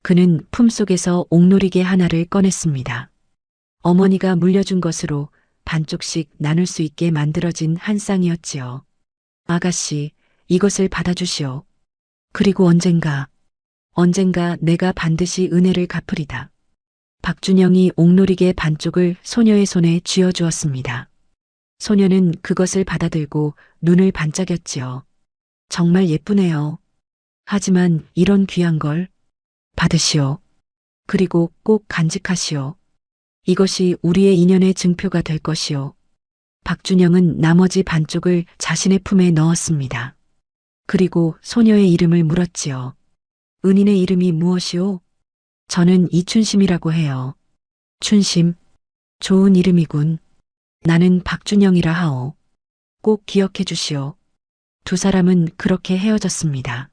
그는 품속에서 옥놀이개 하나를 꺼냈습니다. 어머니가 물려준 것으로 반쪽씩 나눌 수 있게 만들어진 한 쌍이었지요. 아가씨, 이것을 받아주시오. 그리고 언젠가 내가 반드시 은혜를 갚으리다. 박준영이 옥놀이개 반쪽을 소녀의 손에 쥐어주었습니다. 소녀는 그것을 받아들고 눈을 반짝였지요. 정말 예쁘네요. 하지만 이런 귀한 걸 받으시오. 그리고 꼭 간직하시오. 이것이 우리의 인연의 증표가 될 것이오. 박준영은 나머지 반쪽을 자신의 품에 넣었습니다. 그리고 소녀의 이름을 물었지요. 은인의 이름이 무엇이오? 저는 이춘심이라고 해요. 춘심. 좋은 이름이군. 나는 박준영이라 하오. 꼭 기억해 주시오. 두 사람은 그렇게 헤어졌습니다.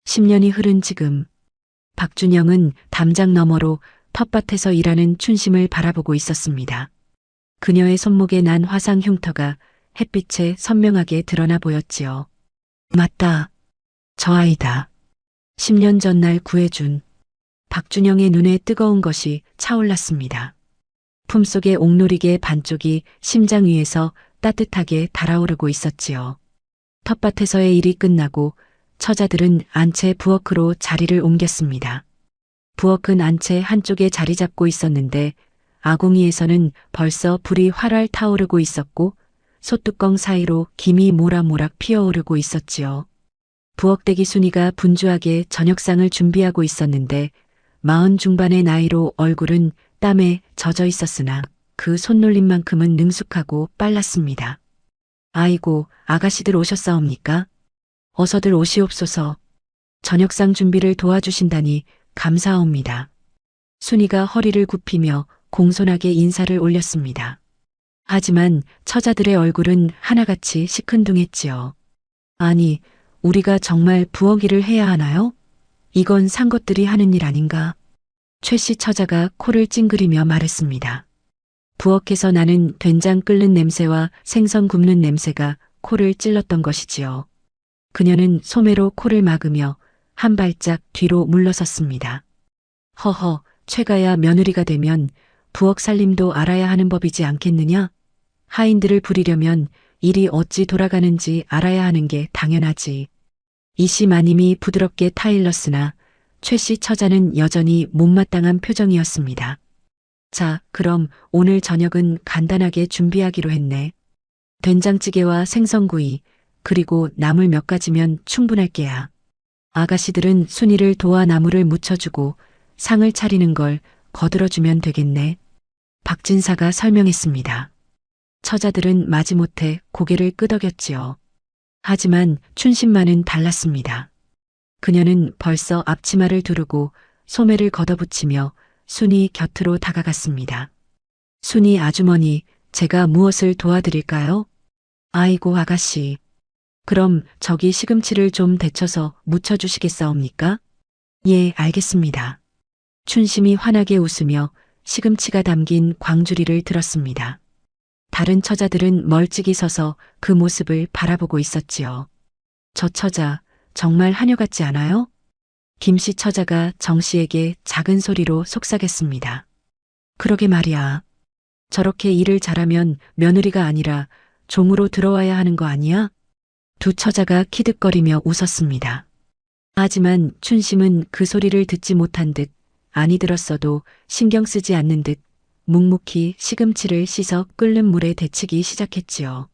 10년이 흐른 지금 박준영은 담장 너머로 텃밭에서 일하는 춘심을 바라보고 있었습니다. 그녀의 손목에 난 화상 흉터가 햇빛에 선명하게 드러나 보였지요. 맞다. 저 아이다. 10년 전 날 구해준. 박준영의 눈에 뜨거운 것이 차올랐습니다. 품속의 옥놀이개 반쪽이 심장 위에서 따뜻하게 달아오르고 있었지요. 텃밭에서의 일이 끝나고 처자들은 안채 부엌으로 자리를 옮겼습니다. 부엌은 안채 한쪽에 자리 잡고 있었는데 아궁이에서는 벌써 불이 활활 타오르고 있었고 솥뚜껑 사이로 김이 모락모락 피어오르고 있었지요. 부엌대기 순이가 분주하게 저녁상을 준비하고 있었는데 마흔 중반의 나이로 얼굴은 땀에 젖어 있었으나 그 손놀림만큼은 능숙하고 빨랐습니다. 아이고, 아가씨들 오셨사옵니까? 어서들 오시옵소서. 저녁상 준비를 도와주신다니 감사합니다. 순이가 허리를 굽히며 공손하게 인사를 올렸습니다. 하지만 처자들의 얼굴은 하나같이 시큰둥했지요. 아니, 우리가 정말 부엌 일을 해야 하나요? 이건 산 것들이 하는 일 아닌가? 최 씨 처자가 코를 찡그리며 말했습니다. 부엌에서 나는 된장 끓는 냄새와 생선 굽는 냄새가 코를 찔렀던 것이지요. 그녀는 소매로 코를 막으며 한 발짝 뒤로 물러섰습니다. 허허, 최가야 며느리가 되면 부엌 살림도 알아야 하는 법이지 않겠느냐? 하인들을 부리려면 일이 어찌 돌아가는지 알아야 하는 게 당연하지. 이씨 마님이 부드럽게 타일렀으나 최 씨 처자는 여전히 못마땅한 표정이었습니다. 자, 그럼 오늘 저녁은 간단하게 준비하기로 했네. 된장찌개와 생선구이, 그리고 나물 몇 가지면 충분할 게야. 아가씨들은 순이를 도와 나물을 무쳐주고 상을 차리는 걸 거들어주면 되겠네. 박진사가 설명했습니다. 처자들은 마지못해 고개를 끄덕였지요. 하지만 춘심만은 달랐습니다. 그녀는 벌써 앞치마를 두르고 소매를 걷어붙이며 순이 곁으로 다가갔습니다. 순이 아주머니, 제가 무엇을 도와드릴까요? 아이고 아가씨. 그럼 저기 시금치를 좀 데쳐서 무쳐주시겠사옵니까? 예, 알겠습니다. 춘심이 환하게 웃으며 시금치가 담긴 광주리를 들었습니다. 다른 처자들은 멀찍이 서서 그 모습을 바라보고 있었지요. 저 처자, 정말 하녀 같지 않아요? 김씨 처자가 정씨에게 작은 소리로 속삭였습니다. 그러게 말이야. 저렇게 일을 잘하면 며느리가 아니라 종으로 들어와야 하는 거 아니야? 두 처자가 키득거리며 웃었습니다. 하지만 춘심은 그 소리를 듣지 못한 듯 아니 들었어도 신경 쓰지 않는 듯 묵묵히 시금치를 씻어 끓는 물에 데치기 시작했지요.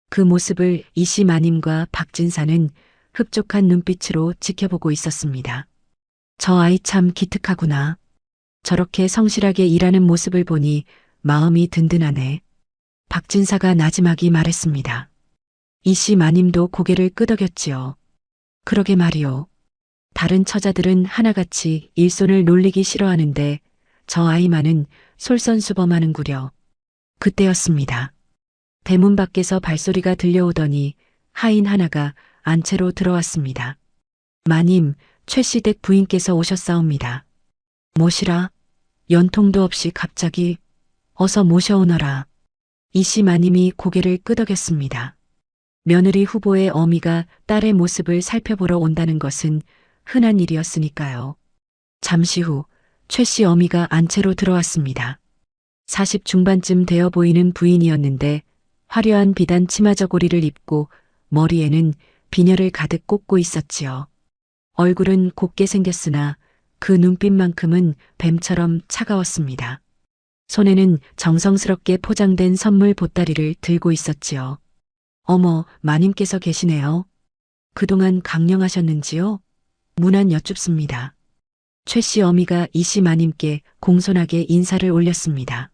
그 모습을 이씨 마님과 박진사는 흡족한 눈빛으로 지켜보고 있었습니다. 저 아이 참 기특하구나. 저렇게 성실하게 일하는 모습을 보니 마음이 든든하네. 박진사가 나지막이 말했습니다. 이씨 마님도 고개를 끄덕였지요. 그러게 말이오. 다른 처자들은 하나같이 일손을 놀리기 싫어하는데 저 아이만은 솔선수범하는구려. 그때였습니다. 대문 밖에서 발소리가 들려오더니 하인 하나가 안채로 들어왔습니다. 마님, 최씨 댁 부인께서 오셨사옵니다. 모시라. 연통도 없이 갑자기 어서 모셔오너라. 이씨 마님이 고개를 끄덕였습니다. 며느리 후보의 어미가 딸의 모습을 살펴보러 온다는 것은 흔한 일이었으니까요. 잠시 후 최씨 어미가 안채로 들어왔습니다. 40 중반쯤 되어 보이는 부인이었는데 화려한 비단 치마 저고리를 입고 머리에는 비녀를 가득 꽂고 있었지요. 얼굴은 곱게 생겼으나 그 눈빛만큼은 뱀처럼 차가웠습니다. 손에는 정성스럽게 포장된 선물 보따리를 들고 있었지요. 어머, 마님께서 계시네요. 그동안 강령하셨는지요? 무난 여쭙습니다. 최씨 어미가 이씨 마님께 공손하게 인사를 올렸습니다.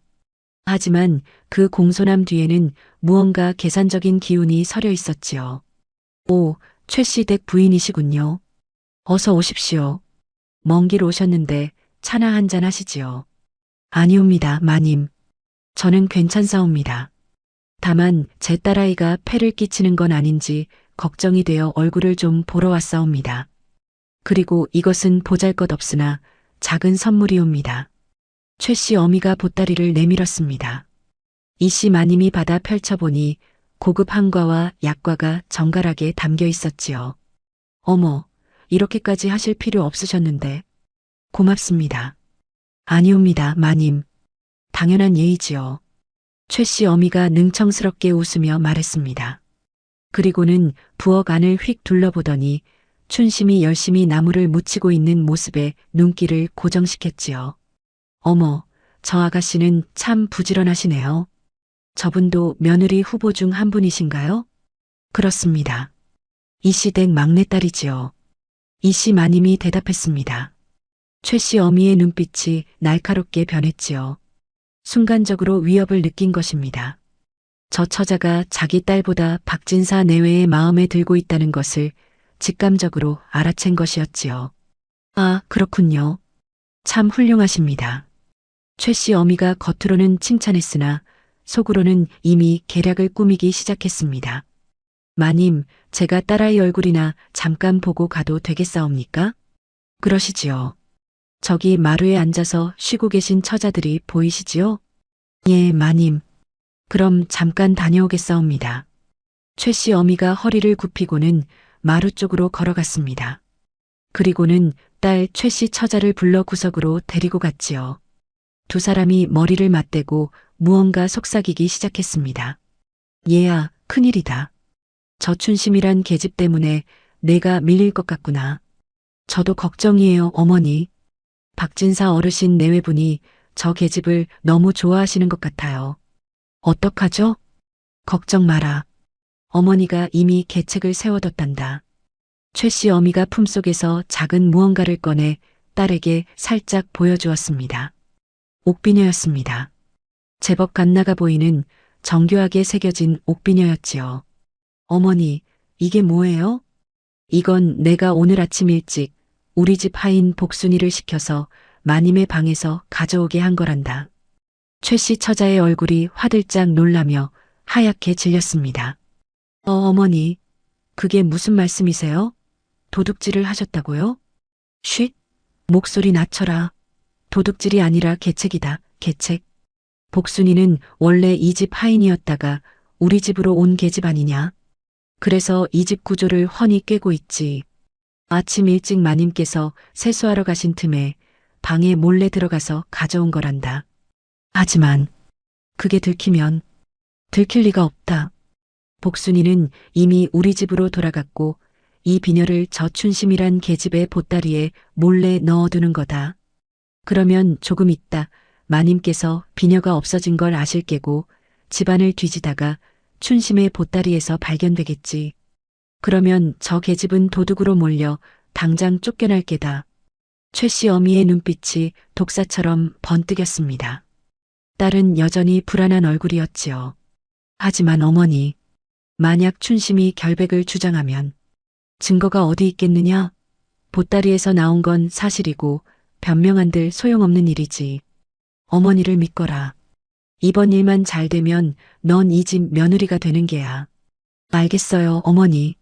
하지만 그 공손함 뒤에는 무언가 계산적인 기운이 서려 있었지요. 오, 최씨 댁 부인이시군요. 어서 오십시오. 먼 길 오셨는데 차나 한잔 하시지요. 아니옵니다, 마님. 저는 괜찮사옵니다. 다만 제 딸아이가 폐를 끼치는 건 아닌지 걱정이 되어 얼굴을 좀 보러 왔사옵니다. 그리고 이것은 보잘것없으나 작은 선물이옵니다. 최씨 어미가 보따리를 내밀었습니다. 이씨 마님이 받아 펼쳐보니 고급 한과와 약과가 정갈하게 담겨 있었지요. 어머, 이렇게까지 하실 필요 없으셨는데. 고맙습니다. 아니옵니다, 마님. 당연한 예의지요. 최씨 어미가 능청스럽게 웃으며 말했습니다. 그리고는 부엌 안을 휙 둘러보더니 춘심이 열심히 나무를 묻히고 있는 모습에 눈길을 고정시켰지요. 어머, 저 아가씨는 참 부지런하시네요. 저분도 며느리 후보 중 한 분이신가요? 그렇습니다. 이씨 댁 막내딸이지요. 이씨 마님이 대답했습니다. 최 씨 어미의 눈빛이 날카롭게 변했지요. 순간적으로 위협을 느낀 것입니다. 저 처자가 자기 딸보다 박진사 내외의 마음에 들고 있다는 것을 직감적으로 알아챈 것이었지요. 아, 그렇군요. 참 훌륭하십니다. 최 씨 어미가 겉으로는 칭찬했으나 속으로는 이미 계략을 꾸미기 시작했습니다. 마님, 제가 딸아이 얼굴이나 잠깐 보고 가도 되겠사옵니까? 그러시지요. 저기 마루에 앉아서 쉬고 계신 처자들이 보이시지요? 예, 마님. 그럼 잠깐 다녀오겠사옵니다. 최 씨 어미가 허리를 굽히고는 마루 쪽으로 걸어갔습니다. 그리고는 딸 최 씨 처자를 불러 구석으로 데리고 갔지요. 두 사람이 머리를 맞대고 무언가 속삭이기 시작했습니다. 얘야, 큰일이다. 저 춘심이란 계집 때문에 내가 밀릴 것 같구나. 저도 걱정이에요, 어머니. 박진사 어르신 내외분이 저 계집을 너무 좋아하시는 것 같아요. 어떡하죠? 걱정 마라. 어머니가 이미 계책을 세워뒀단다. 최 씨 어미가 품속에서 작은 무언가를 꺼내 딸에게 살짝 보여주었습니다. 옥비녀였습니다. 제법 갓나가 보이는 정교하게 새겨진 옥비녀였지요. 어머니, 이게 뭐예요? 이건 내가 오늘 아침 일찍 우리 집 하인 복순이를 시켜서 마님의 방에서 가져오게 한 거란다. 최 씨 처자의 얼굴이 화들짝 놀라며 하얗게 질렸습니다. 어머니, 그게 무슨 말씀이세요? 도둑질을 하셨다고요? 쉿! 목소리 낮춰라. 도둑질이 아니라 계책이다, 계책. 복순이는 원래 이 집 하인이었다가 우리 집으로 온 계집 아니냐? 그래서 이 집 구조를 훤히 꿰고 있지. 아침 일찍 마님께서 세수하러 가신 틈에 방에 몰래 들어가서 가져온 거란다. 하지만 그게 들키면 들킬 리가 없다. 복순이는 이미 우리 집으로 돌아갔고 이 비녀를 저 춘심이란 계집의 보따리에 몰래 넣어두는 거다. 그러면 조금 있다 마님께서 비녀가 없어진 걸 아실 게고 집안을 뒤지다가 춘심의 보따리에서 발견되겠지. 그러면 저 계집은 도둑으로 몰려 당장 쫓겨날 게다. 최 씨 어미의 눈빛이 독사처럼 번뜩였습니다. 딸은 여전히 불안한 얼굴이었지요. 하지만 어머니, 만약 춘심이 결백을 주장하면 증거가 어디 있겠느냐? 보따리에서 나온 건 사실이고 변명한들 소용없는 일이지. 어머니를 믿거라. 이번 일만 잘 되면 넌 이 집 며느리가 되는 게야. 알겠어요, 어머니.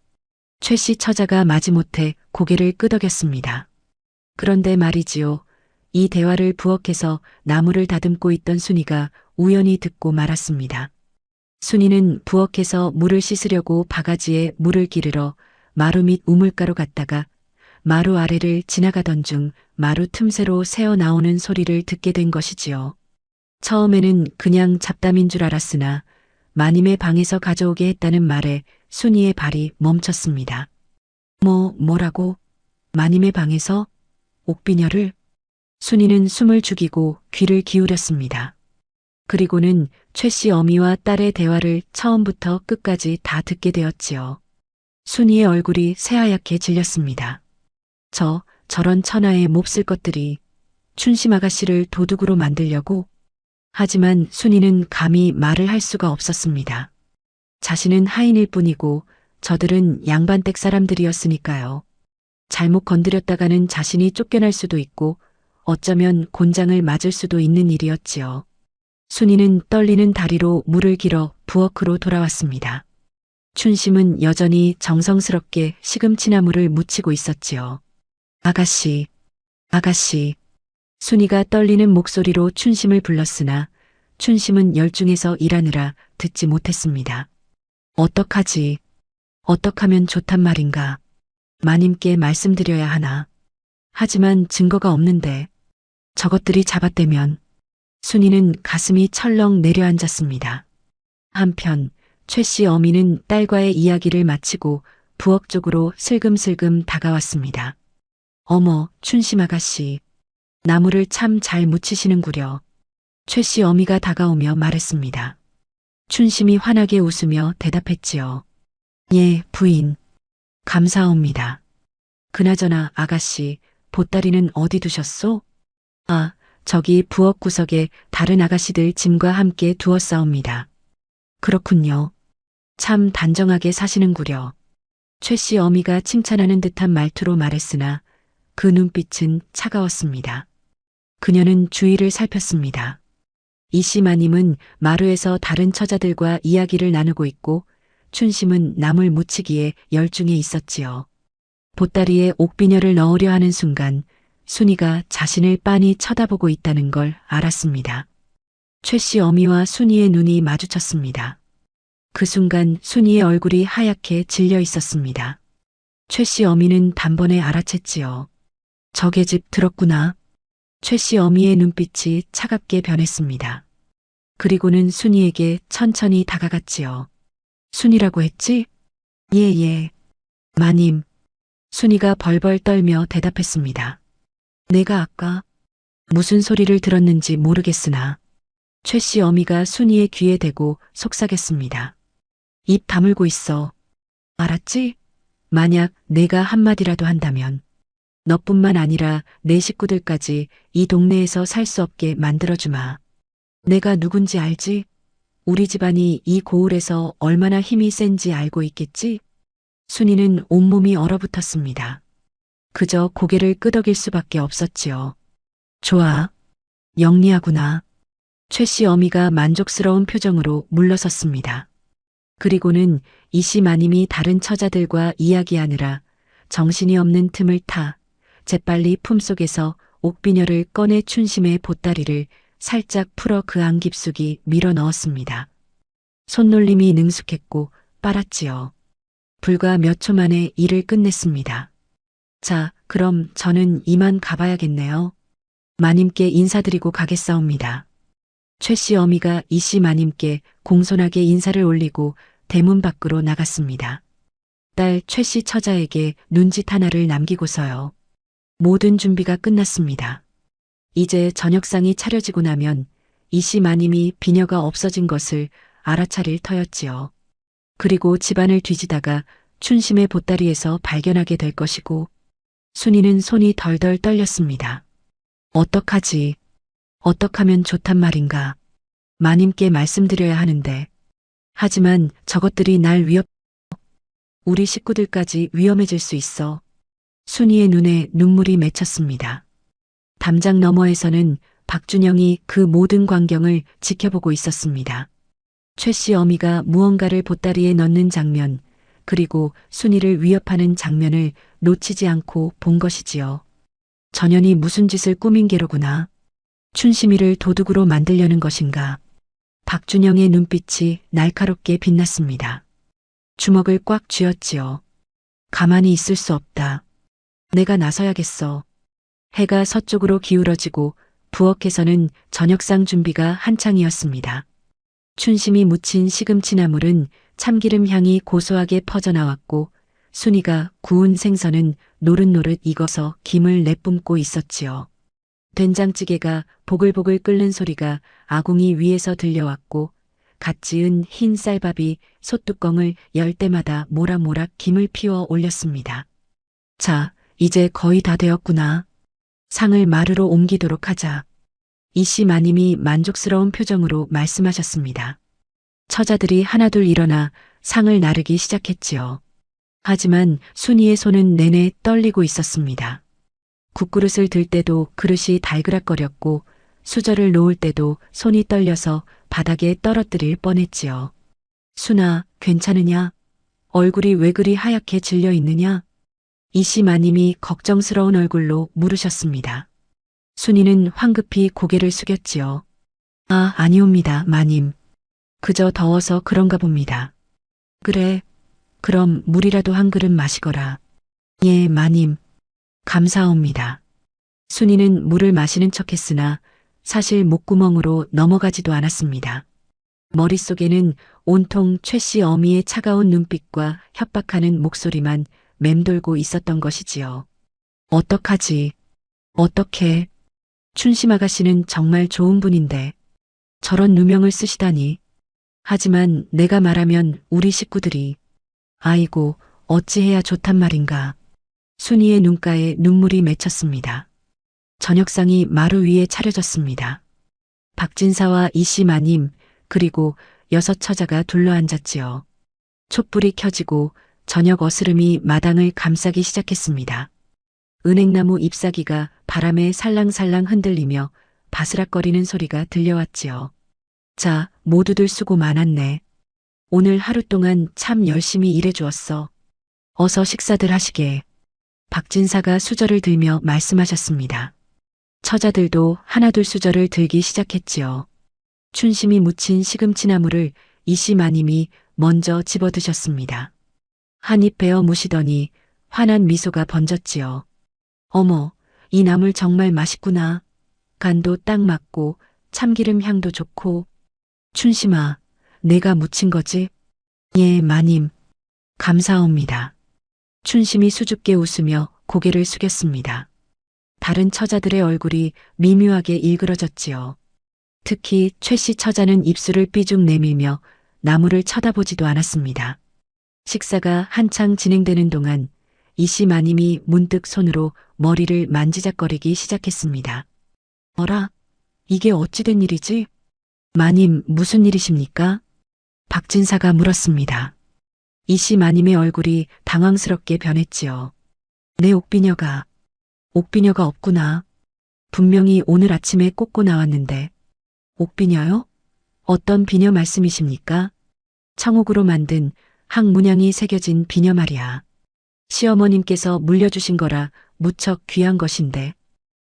최 씨 처자가 마지못해 고개를 끄덕였습니다. 그런데 말이지요. 이 대화를 부엌에서 나무를 다듬고 있던 순이가 우연히 듣고 말았습니다. 순이는 부엌에서 물을 씻으려고 바가지에 물을 기르러 마루 밑 우물가로 갔다가 마루 아래를 지나가던 중 마루 틈새로 새어 나오는 소리를 듣게 된 것이지요. 처음에는 그냥 잡담인 줄 알았으나 마님의 방에서 가져오게 했다는 말에 순이의 발이 멈췄습니다. 뭐라고? 마님의 방에서? 옥비녀를? 순이는 숨을 죽이고 귀를 기울였습니다. 그리고는 최 씨 어미와 딸의 대화를 처음부터 끝까지 다 듣게 되었지요. 순이의 얼굴이 새하얗게 질렸습니다. 저런 천하의 몹쓸 것들이 춘심 아가씨를 도둑으로 만들려고? 하지만 순이는 감히 말을 할 수가 없었습니다. 자신은 하인일 뿐이고 저들은 양반댁 사람들이었으니까요. 잘못 건드렸다가는 자신이 쫓겨날 수도 있고 어쩌면 곤장을 맞을 수도 있는 일이었지요. 순이는 떨리는 다리로 물을 길어 부엌으로 돌아왔습니다. 춘심은 여전히 정성스럽게 시금치나물을 무치고 있었지요. 아가씨. 순이가 떨리는 목소리로 춘심을 불렀으나 춘심은 열중해서 일하느라 듣지 못했습니다. 어떡하지? 어떡하면 좋단 말인가? 마님께 말씀드려야 하나? 하지만 증거가 없는데 저것들이 잡았대면 순이는 가슴이 철렁 내려앉았습니다. 한편 최 씨 어미는 딸과의 이야기를 마치고 부엌 쪽으로 슬금슬금 다가왔습니다. 어머, 춘심 아가씨. 나무를 참 잘 묻히시는구려. 최 씨 어미가 다가오며 말했습니다. 춘심이 환하게 웃으며 대답했지요. 예, 부인. 감사합니다. 그나저나 아가씨, 보따리는 어디 두셨소? 아, 저기 부엌 구석에 다른 아가씨들 짐과 함께 두었사옵니다. 그렇군요. 참 단정하게 사시는구려. 최 씨 어미가 칭찬하는 듯한 말투로 말했으나 그 눈빛은 차가웠습니다. 그녀는 주위를 살폈습니다. 이씨 마님은 마루에서 다른 처자들과 이야기를 나누고 있고 춘심은 나물 무치기에 열중해 있었지요. 보따리에 옥비녀를 넣으려 하는 순간 순이가 자신을 빤히 쳐다보고 있다는 걸 알았습니다. 최 씨 어미와 순이의 눈이 마주쳤습니다. 그 순간 순이의 얼굴이 하얗게 질려 있었습니다. 최 씨 어미는 단번에 알아챘지요. 저 계집 들었구나. 최 씨 어미의 눈빛이 차갑게 변했습니다. 그리고는 순이에게 천천히 다가갔지요. 순이라고 했지? 예. 마님. 순이가 벌벌 떨며 대답했습니다. 내가 아까 무슨 소리를 들었는지 모르겠으나 최 씨 어미가 순이의 귀에 대고 속삭였습니다. 입 다물고 있어. 알았지? 만약 내가 한마디라도 한다면 너뿐만 아니라 내 식구들까지 이 동네에서 살 수 없게 만들어주마. 내가 누군지 알지? 우리 집안이 이 고을에서 얼마나 힘이 센지 알고 있겠지? 순이는 온몸이 얼어붙었습니다. 그저 고개를 끄덕일 수밖에 없었지요. 좋아. 영리하구나. 최 씨 어미가 만족스러운 표정으로 물러섰습니다. 그리고는 이씨 마님이 다른 처자들과 이야기하느라 정신이 없는 틈을 타 재빨리 품속에서 옥비녀를 꺼내 춘심의 보따리를 살짝 풀어 그 안 깊숙이 밀어 넣었습니다. 손놀림이 능숙했고 빨았지요. 불과 몇 초 만에 일을 끝냈습니다. 자, 그럼 저는 이만 가봐야겠네요. 마님께 인사드리고 가겠사옵니다. 최 씨 어미가 이씨 마님께 공손하게 인사를 올리고 대문 밖으로 나갔습니다. 딸 최 씨 처자에게 눈짓 하나를 남기고서요. 모든 준비가 끝났습니다. 이제 저녁상이 차려지고 나면 이씨 마님이 비녀가 없어진 것을 알아차릴 터였지요. 그리고 집안을 뒤지다가 춘심의 보따리에서 발견하게 될 것이고 순이는 손이 덜덜 떨렸습니다. 어떡하지? 어떡하면 좋단 말인가? 마님께 말씀드려야 하는데. 하지만 저것들이 날 우리 식구들까지 위험해질 수 있어. 순이의 눈에 눈물이 맺혔습니다. 담장 너머에서는 박준영이 그 모든 광경을 지켜보고 있었습니다. 최 씨 어미가 무언가를 보따리에 넣는 장면, 그리고 순이를 위협하는 장면을 놓치지 않고 본 것이지요. 전현이 무슨 짓을 꾸민 게로구나. 춘심이를 도둑으로 만들려는 것인가. 박준영의 눈빛이 날카롭게 빛났습니다. 주먹을 꽉 쥐었지요. 가만히 있을 수 없다. 내가 나서야겠어. 해가 서쪽으로 기울어지고 부엌에서는 저녁상 준비가 한창이었습니다. 춘심이 무친 시금치 나물은 참기름 향이 고소하게 퍼져나왔고 순이가 구운 생선은 노릇노릇 익어서 김을 내뿜고 있었지요. 된장찌개가 보글보글 끓는 소리가 아궁이 위에서 들려왔고 갓 지은 흰 쌀밥이 솥뚜껑을 열 때마다 모락모락 김을 피워 올렸습니다. 자, 이제 거의 다 되었구나. 상을 마루로 옮기도록 하자. 이씨 마님이 만족스러운 표정으로 말씀하셨습니다. 처자들이 하나둘 일어나 상을 나르기 시작했지요. 하지만 순이의 손은 내내 떨리고 있었습니다. 국그릇을 들 때도 그릇이 달그락거렸고 수저를 놓을 때도 손이 떨려서 바닥에 떨어뜨릴 뻔했지요. 순아, 괜찮으냐? 얼굴이 왜 그리 하얗게 질려 있느냐? 이씨 마님이 걱정스러운 얼굴로 물으셨습니다. 순이는 황급히 고개를 숙였지요. 아, 아니옵니다, 마님. 그저 더워서 그런가 봅니다. 그래, 그럼 물이라도 한 그릇 마시거라. 예, 마님. 감사옵니다. 순이는 물을 마시는 척했으나 사실 목구멍으로 넘어가지도 않았습니다. 머릿속에는 온통 최 씨 어미의 차가운 눈빛과 협박하는 목소리만 맴돌고 있었던 것이지요. 어떡하지? 어떡해? 춘심 아가씨는 정말 좋은 분인데 저런 누명을 쓰시다니. 하지만 내가 말하면 우리 식구들이 아이고 어찌해야 좋단 말인가. 순이의 눈가에 눈물이 맺혔습니다. 저녁상이 마루 위에 차려졌습니다. 박진사와 이씨 마님 그리고 6 처자가 둘러앉았지요. 촛불이 켜지고 저녁 어스름이 마당을 감싸기 시작했습니다. 은행나무 잎사귀가 바람에 살랑살랑 흔들리며 바스락거리는 소리가 들려왔지요. 자, 모두들 수고 많았네. 오늘 하루 동안 참 열심히 일해주었어. 어서 식사들 하시게. 박진사가 수저를 들며 말씀하셨습니다. 처자들도 하나둘 수저를 들기 시작했지요. 춘심이 묻힌 시금치나물을 이씨 마님이 먼저 집어드셨습니다. 한 입 베어 무시더니 환한 미소가 번졌지요. 어머, 이 나물 정말 맛있구나. 간도 딱 맞고 참기름 향도 좋고. 춘심아, 내가 무친 거지? 예, 마님. 감사합니다. 춘심이 수줍게 웃으며 고개를 숙였습니다. 다른 처자들의 얼굴이 미묘하게 일그러졌지요. 특히 최씨 처자는 입술을 삐죽 내밀며 나무를 쳐다보지도 않았습니다. 식사가 한창 진행되는 동안 이씨 마님이 문득 손으로 머리를 만지작거리기 시작했습니다. 어라? 이게 어찌된 일이지? 마님, 무슨 일이십니까? 박진사가 물었습니다. 이씨 마님의 얼굴이 당황스럽게 변했지요. 내 옥비녀가 없구나. 분명히 오늘 아침에 꽂고 나왔는데. 옥비녀요? 어떤 비녀 말씀이십니까? 청옥으로 만든 항문양이 새겨진 비녀 말이야. 시어머님께서 물려주신 거라 무척 귀한 것인데.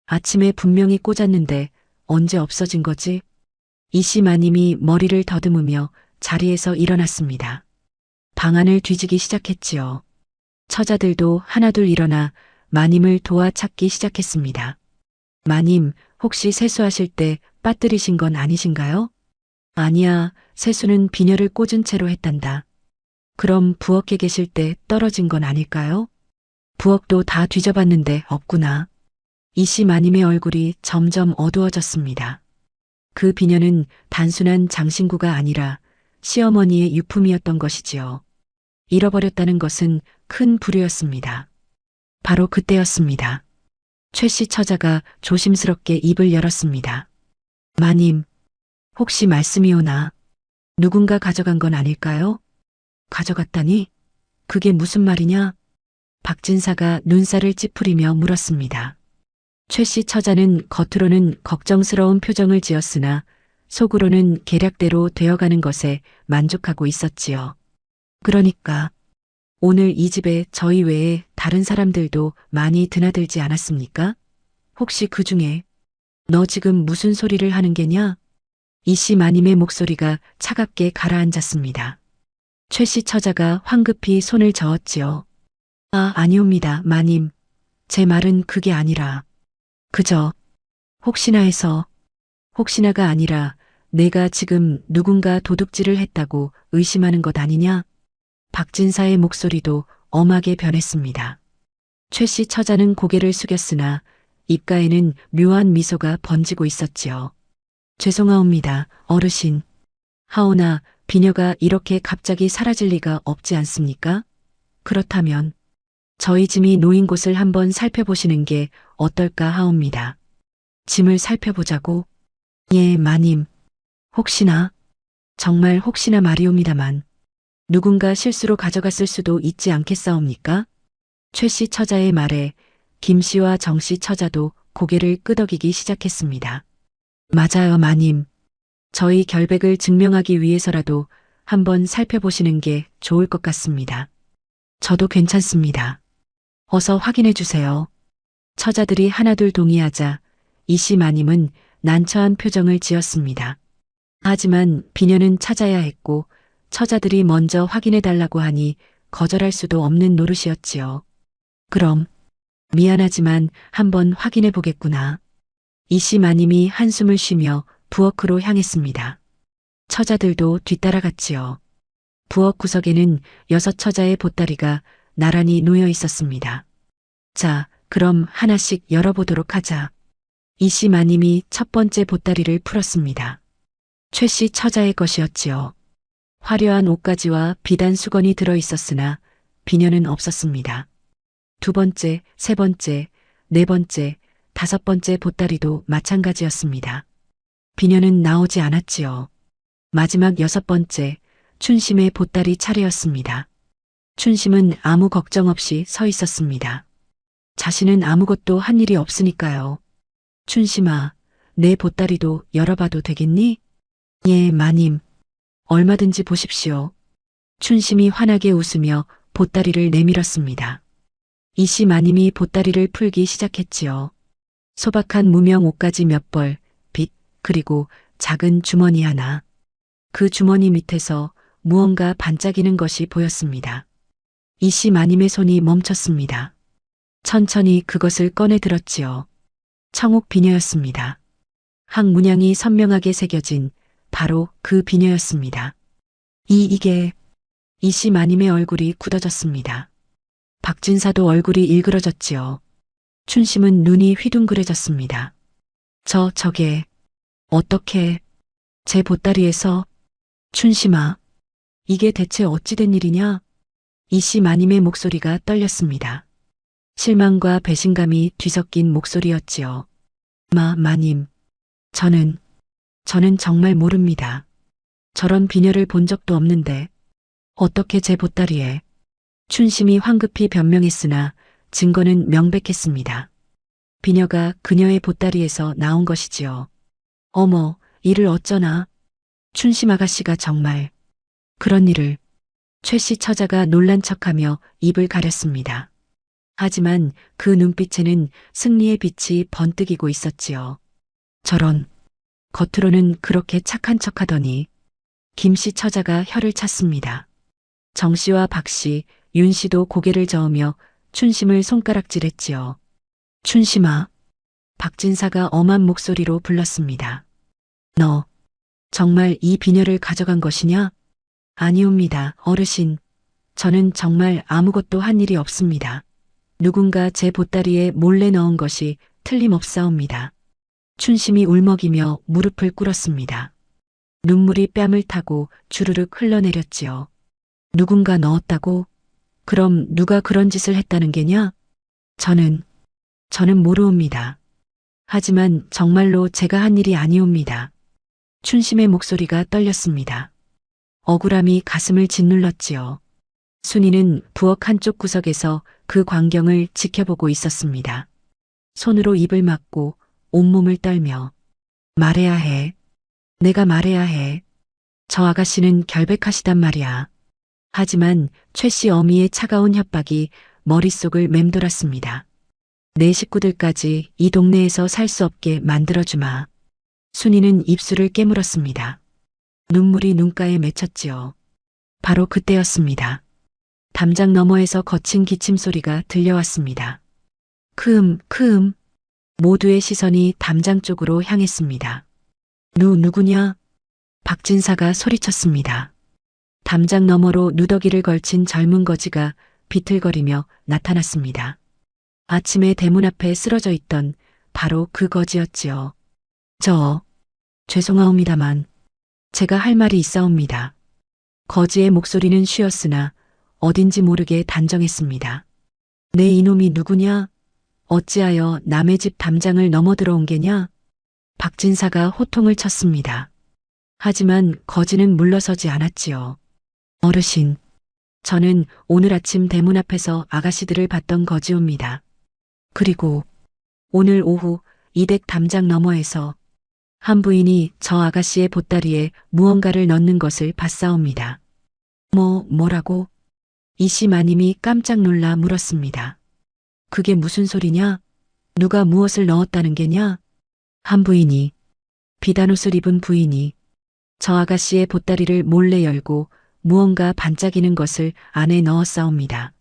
아침에 분명히 꽂았는데 언제 없어진 거지? 이씨 마님이 머리를 더듬으며 자리에서 일어났습니다. 방안을 뒤지기 시작했지요. 처자들도 하나둘 일어나 마님을 도와 찾기 시작했습니다. 마님, 혹시 세수하실 때 빠뜨리신 건 아니신가요? 아니야, 세수는 비녀를 꽂은 채로 했단다. 그럼 부엌에 계실 때 떨어진 건 아닐까요? 부엌도 다 뒤져봤는데 없구나. 이씨 마님의 얼굴이 점점 어두워졌습니다. 그 비녀는 단순한 장신구가 아니라 시어머니의 유품이었던 것이지요. 잃어버렸다는 것은 큰 불효였습니다. 바로 그때였습니다. 최씨 처자가 조심스럽게 입을 열었습니다. 마님, 혹시 말씀이 오나? 누군가 가져간 건 아닐까요? 가져갔다니? 그게 무슨 말이냐? 박진사가 눈살을 찌푸리며 물었습니다. 최씨 처자는 겉으로는 걱정스러운 표정을 지었으나 속으로는 계략대로 되어가는 것에 만족하고 있었지요. 그러니까 오늘 이 집에 저희 외에 다른 사람들도 많이 드나들지 않았습니까? 혹시 그 중에 너 지금 무슨 소리를 하는 게냐? 이씨 마님의 목소리가 차갑게 가라앉았습니다. 최씨 처자가 황급히 손을 저었지요. 아니옵니다, 마님. 제 말은 그게 아니라 그저 혹시나 해서 혹시나가 아니라 내가 지금 누군가 도둑질을 했다고 의심하는 것 아니냐? 박진사의 목소리도 엄하게 변했습니다. 최씨 처자는 고개를 숙였으나 입가에는 묘한 미소가 번지고 있었지요. 죄송하옵니다, 어르신. 하오나 비녀가 이렇게 갑자기 사라질 리가 없지 않습니까? 그렇다면 저희 짐이 놓인 곳을 한번 살펴보시는 게 어떨까 하옵니다. 짐을 살펴보자고? 예, 마님. 혹시나, 정말 혹시나 말이옵니다만 누군가 실수로 가져갔을 수도 있지 않겠사옵니까? 최씨 처자의 말에 김씨와 정씨 처자도 고개를 끄덕이기 시작했습니다. 맞아요, 마님. 저희 결백을 증명하기 위해서라도 한번 살펴보시는 게 좋을 것 같습니다. 저도 괜찮습니다. 어서 확인해 주세요. 처자들이 하나둘 동의하자 이씨 마님은 난처한 표정을 지었습니다. 하지만 비녀는 찾아야 했고 처자들이 먼저 확인해 달라고 하니 거절할 수도 없는 노릇이었지요. 그럼 미안하지만 한번 확인해 보겠구나. 이씨 마님이 한숨을 쉬며 부엌으로 향했습니다. 처자들도 뒤따라갔지요. 부엌 구석에는 6 처자의 보따리가 나란히 놓여 있었습니다. 자, 그럼 하나씩 열어보도록 하자. 이씨 마님이 첫 번째 보따리를 풀었습니다. 최씨 처자의 것이었지요. 화려한 옷가지와 비단 수건이 들어 있었으나 비녀는 없었습니다. 두 번째, 세 번째, 네 번째, 다섯 번째 보따리도 마찬가지였습니다. 비녀는 나오지 않았지요. 마지막 여섯 번째, 춘심의 보따리 차례였습니다. 춘심은 아무 걱정 없이 서 있었습니다. 자신은 아무것도 한 일이 없으니까요. 춘심아, 내 보따리도 열어봐도 되겠니? 예, 마님. 얼마든지 보십시오. 춘심이 환하게 웃으며 보따리를 내밀었습니다. 이씨 마님이 보따리를 풀기 시작했지요. 소박한 무명 옷가지 몇 벌, 빗, 그리고 작은 주머니 하나. 그 주머니 밑에서 무언가 반짝이는 것이 보였습니다. 이씨 마님의 손이 멈췄습니다. 천천히 그것을 꺼내 들었지요. 청옥 비녀였습니다. 항문양이 선명하게 새겨진 바로 그 비녀였습니다. 이게 이씨 마님의 얼굴이 굳어졌습니다. 박진사도 얼굴이 일그러졌지요. 춘심은 눈이 휘둥그레졌습니다. 저게 어떻게 제 보따리에서 춘심아, 이게 대체 어찌 된 일이냐? 이씨 마님의 목소리가 떨렸습니다. 실망과 배신감이 뒤섞인 목소리였지요. 마님, 저는 정말 모릅니다. 저런 비녀를 본 적도 없는데 어떻게 제 보따리에. 춘심이 황급히 변명했으나 증거는 명백했습니다. 비녀가 그녀의 보따리에서 나온 것이지요. 어머, 이를 어쩌나. 춘심 아가씨가 정말 그런 일을. 최씨 처자가 놀란 척하며 입을 가렸습니다. 하지만 그 눈빛에는 승리의 빛이 번뜩이고 있었지요. 저런, 겉으로는 그렇게 착한 척하더니. 김씨 처자가 혀를 찼습니다. 정씨와 박씨, 윤씨도 고개를 저으며 춘심을 손가락질했지요. 춘심아, 박진사가 엄한 목소리로 불렀습니다. 너 정말 이 비녀를 가져간 것이냐? 아니옵니다, 어르신. 저는 정말 아무것도 한 일이 없습니다. 누군가 제 보따리에 몰래 넣은 것이 틀림없사옵니다. 춘심이 울먹이며 무릎을 꿇었습니다. 눈물이 뺨을 타고 주르륵 흘러내렸지요. 누군가 넣었다고? 그럼 누가 그런 짓을 했다는 게냐? 저는 모르옵니다. 하지만 정말로 제가 한 일이 아니옵니다. 춘심의 목소리가 떨렸습니다. 억울함이 가슴을 짓눌렀지요. 순이는 부엌 한쪽 구석에서 그 광경을 지켜보고 있었습니다. 손으로 입을 막고 온몸을 떨며. 말해야 해. 내가 말해야 해. 저 아가씨는 결백하시단 말이야. 하지만 최씨 어미의 차가운 협박이 머릿속을 맴돌았습니다. 내 식구들까지 이 동네에서 살 수 없게 만들어주마. 순이는 입술을 깨물었습니다. 눈물이 눈가에 맺혔지요. 바로 그때였습니다. 담장 너머에서 거친 기침 소리가 들려왔습니다. 크음. 모두의 시선이 담장 쪽으로 향했습니다. 누구냐? 박진사가 소리쳤습니다. 담장 너머로 누더기를 걸친 젊은 거지가 비틀거리며 나타났습니다. 아침에 대문 앞에 쓰러져 있던 바로 그 거지였지요. 죄송하옵니다만 제가 할 말이 있사옵니다. 거지의 목소리는 쉬었으나 어딘지 모르게 단정했습니다. 내 이놈이 누구냐? 어찌하여 남의 집 담장을 넘어 들어온 게냐? 박진사가 호통을 쳤습니다. 하지만 거지는 물러서지 않았지요. 어르신, 저는 오늘 아침 대문 앞에서 아가씨들을 봤던 거지옵니다. 그리고 오늘 오후 이댁 담장 너머에서 한 부인이 저 아가씨의 보따리에 무언가를 넣는 것을 봤사옵니다. 뭐라고? 이씨 마님이 깜짝 놀라 물었습니다. 그게 무슨 소리냐? 누가 무엇을 넣었다는 게냐? 한 부인이, 비단옷을 입은 부인이 저 아가씨의 보따리를 몰래 열고 무언가 반짝이는 것을 안에 넣었사옵니다.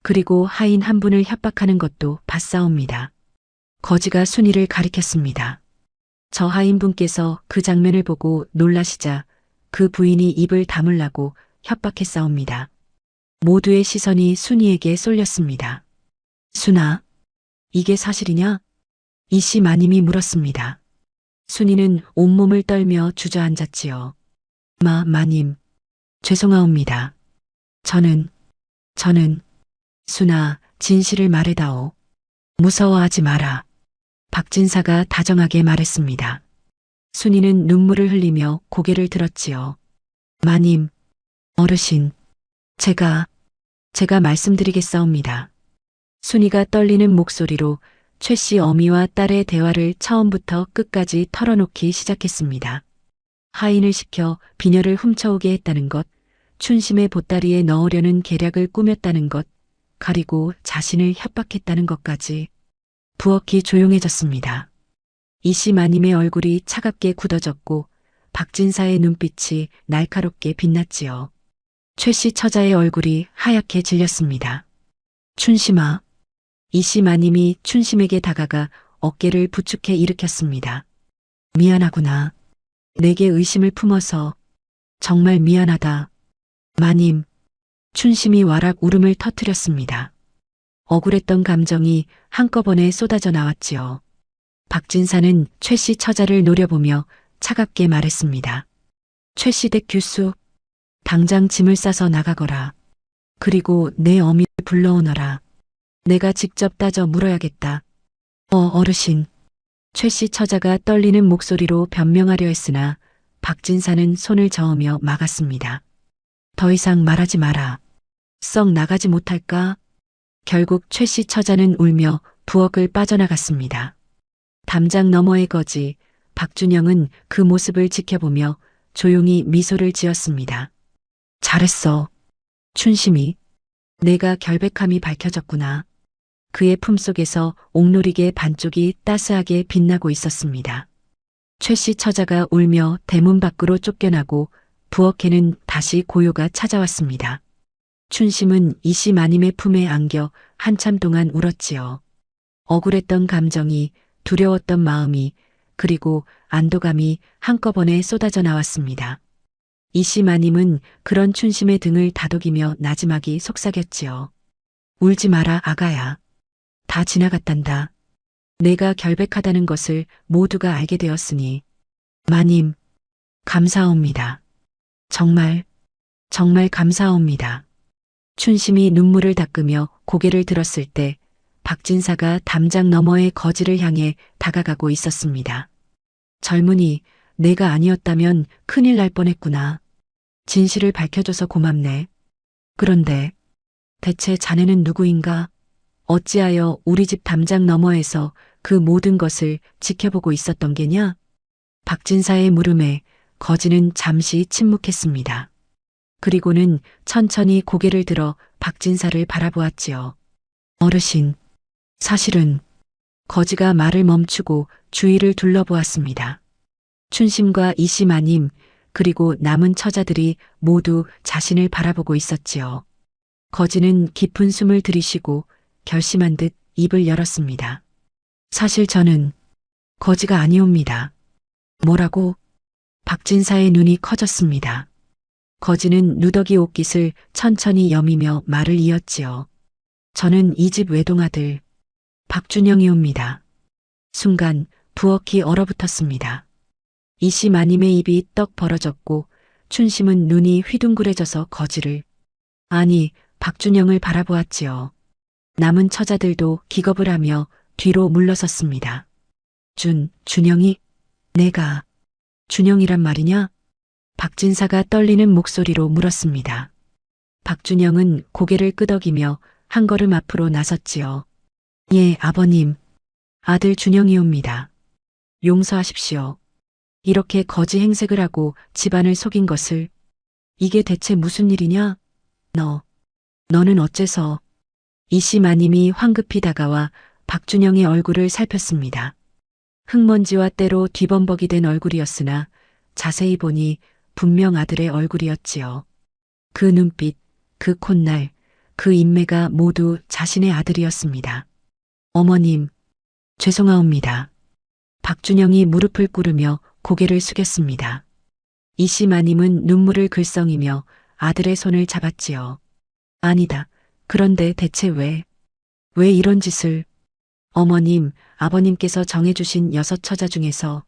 그리고 하인 한 분을 협박하는 것도 봤사옵니다. 거지가 순이를 가리켰습니다. 저 하인분께서 그 장면을 보고 놀라시자 그 부인이 입을 다물라고 협박했사옵니다. 모두의 시선이 순이에게 쏠렸습니다. 순아, 이게 사실이냐? 이씨 마님이 물었습니다. 순이는 온몸을 떨며 주저앉았지요. 마님, 죄송하옵니다. 저는, 순아, 진실을 말해다오. 무서워하지 마라. 박진사가 다정하게 말했습니다. 순이는 눈물을 흘리며 고개를 들었지요. 마님, 어르신, 제가 말씀드리겠사옵니다. 순이가 떨리는 목소리로 최 씨 어미와 딸의 대화를 처음부터 끝까지 털어놓기 시작했습니다. 하인을 시켜 비녀를 훔쳐오게 했다는 것, 춘심의 보따리에 넣으려는 계략을 꾸몄다는 것, 그리고 자신을 협박했다는 것까지 부엌이 조용해졌습니다. 이씨 마님의 얼굴이 차갑게 굳어졌고 박진사의 눈빛이 날카롭게 빛났지요. 최 씨 처자의 얼굴이 하얗게 질렸습니다. 춘심아. 이씨 마님이 춘심에게 다가가 어깨를 부축해 일으켰습니다. 미안하구나. 내게 의심을 품어서 정말 미안하다. 마님. 춘심이 와락 울음을 터뜨렸습니다. 억울했던 감정이 한꺼번에 쏟아져 나왔지요. 박진사는 최 씨 처자를 노려보며 차갑게 말했습니다. 최 씨 댁 규수, 당장 짐을 싸서 나가거라. 그리고 내 어미를 불러오너라. 내가 직접 따져 물어야겠다. 어르신. 최 씨 처자가 떨리는 목소리로 변명하려 했으나 박진사는 손을 저으며 막았습니다. 더 이상 말하지 마라. 썩 나가지 못할까? 결국 최 씨 처자는 울며 부엌을 빠져나갔습니다. 담장 너머의 거지 박준영은 그 모습을 지켜보며 조용히 미소를 지었습니다. 잘했어. 춘심이. 내가 결백함이 밝혀졌구나. 그의 품속에서 옥놀이개 반쪽이 따스하게 빛나고 있었습니다. 최 씨 처자가 울며 대문 밖으로 쫓겨나고 부엌에는 다시 고요가 찾아왔습니다. 춘심은 이씨 마님의 품에 안겨 한참 동안 울었지요. 억울했던 감정이, 두려웠던 마음이, 그리고 안도감이 한꺼번에 쏟아져 나왔습니다. 이씨 마님은 그런 춘심의 등을 다독이며 나지막이 속삭였지요. 울지 마라 아가야. 다 지나갔단다. 내가 결백하다는 것을 모두가 알게 되었으니. 마님, 감사합니다. 정말 감사합니다. 춘심이 눈물을 닦으며 고개를 들었을 때 박진사가 담장 너머의 거지를 향해 다가가고 있었습니다. 젊은이, 내가 아니었다면 큰일 날 뻔했구나. 진실을 밝혀줘서 고맙네. 그런데 대체 자네는 누구인가? 어찌하여 우리 집 담장 너머에서 그 모든 것을 지켜보고 있었던 게냐? 박진사의 물음에 거지는 잠시 침묵했습니다. 그리고는 천천히 고개를 들어 박진사를 바라보았지요. 어르신, 사실은 거지가 말을 멈추고 주위를 둘러보았습니다. 춘심과 이씨 마님 그리고 남은 처자들이 모두 자신을 바라보고 있었지요. 거지는 깊은 숨을 들이쉬고 결심한 듯 입을 열었습니다. 사실 저는 거지가 아니옵니다. 뭐라고? 박진사의 눈이 커졌습니다. 거지는 누더기 옷깃을 천천히 여미며 말을 이었지요. 저는 이 집 외동아들 박준영이옵니다. 순간 부엌이 얼어붙었습니다. 이씨 마님의 입이 떡 벌어졌고 춘심은 눈이 휘둥그레져서 거지를, 아니 박준영을 바라보았지요. 남은 처자들도 기겁을 하며 뒤로 물러섰습니다. 준영이? 내가 준영이란 말이냐? 박진사가 떨리는 목소리로 물었습니다. 박준영은 고개를 끄덕이며 한 걸음 앞으로 나섰지요. 예, 아버님. 아들 준영이옵니다. 용서하십시오. 이렇게 거지 행색을 하고 집안을 속인 것을. 이게 대체 무슨 일이냐? 너는 어째서? 이씨 마님이 황급히 다가와 박준영의 얼굴을 살폈습니다. 흙먼지와 때로 뒤범벅이 된 얼굴이었으나 자세히 보니 분명 아들의 얼굴이었지요. 그 눈빛, 그 콧날, 그 인매가 모두 자신의 아들이었습니다. 어머님, 죄송하옵니다. 박준영이 무릎을 꿇으며 고개를 숙였습니다. 이씨 마님은 눈물을 글썽이며 아들의 손을 잡았지요. 아니다. 그런데 대체 왜 이런 짓을? 어머님, 아버님께서 정해주신 6 처자 중에서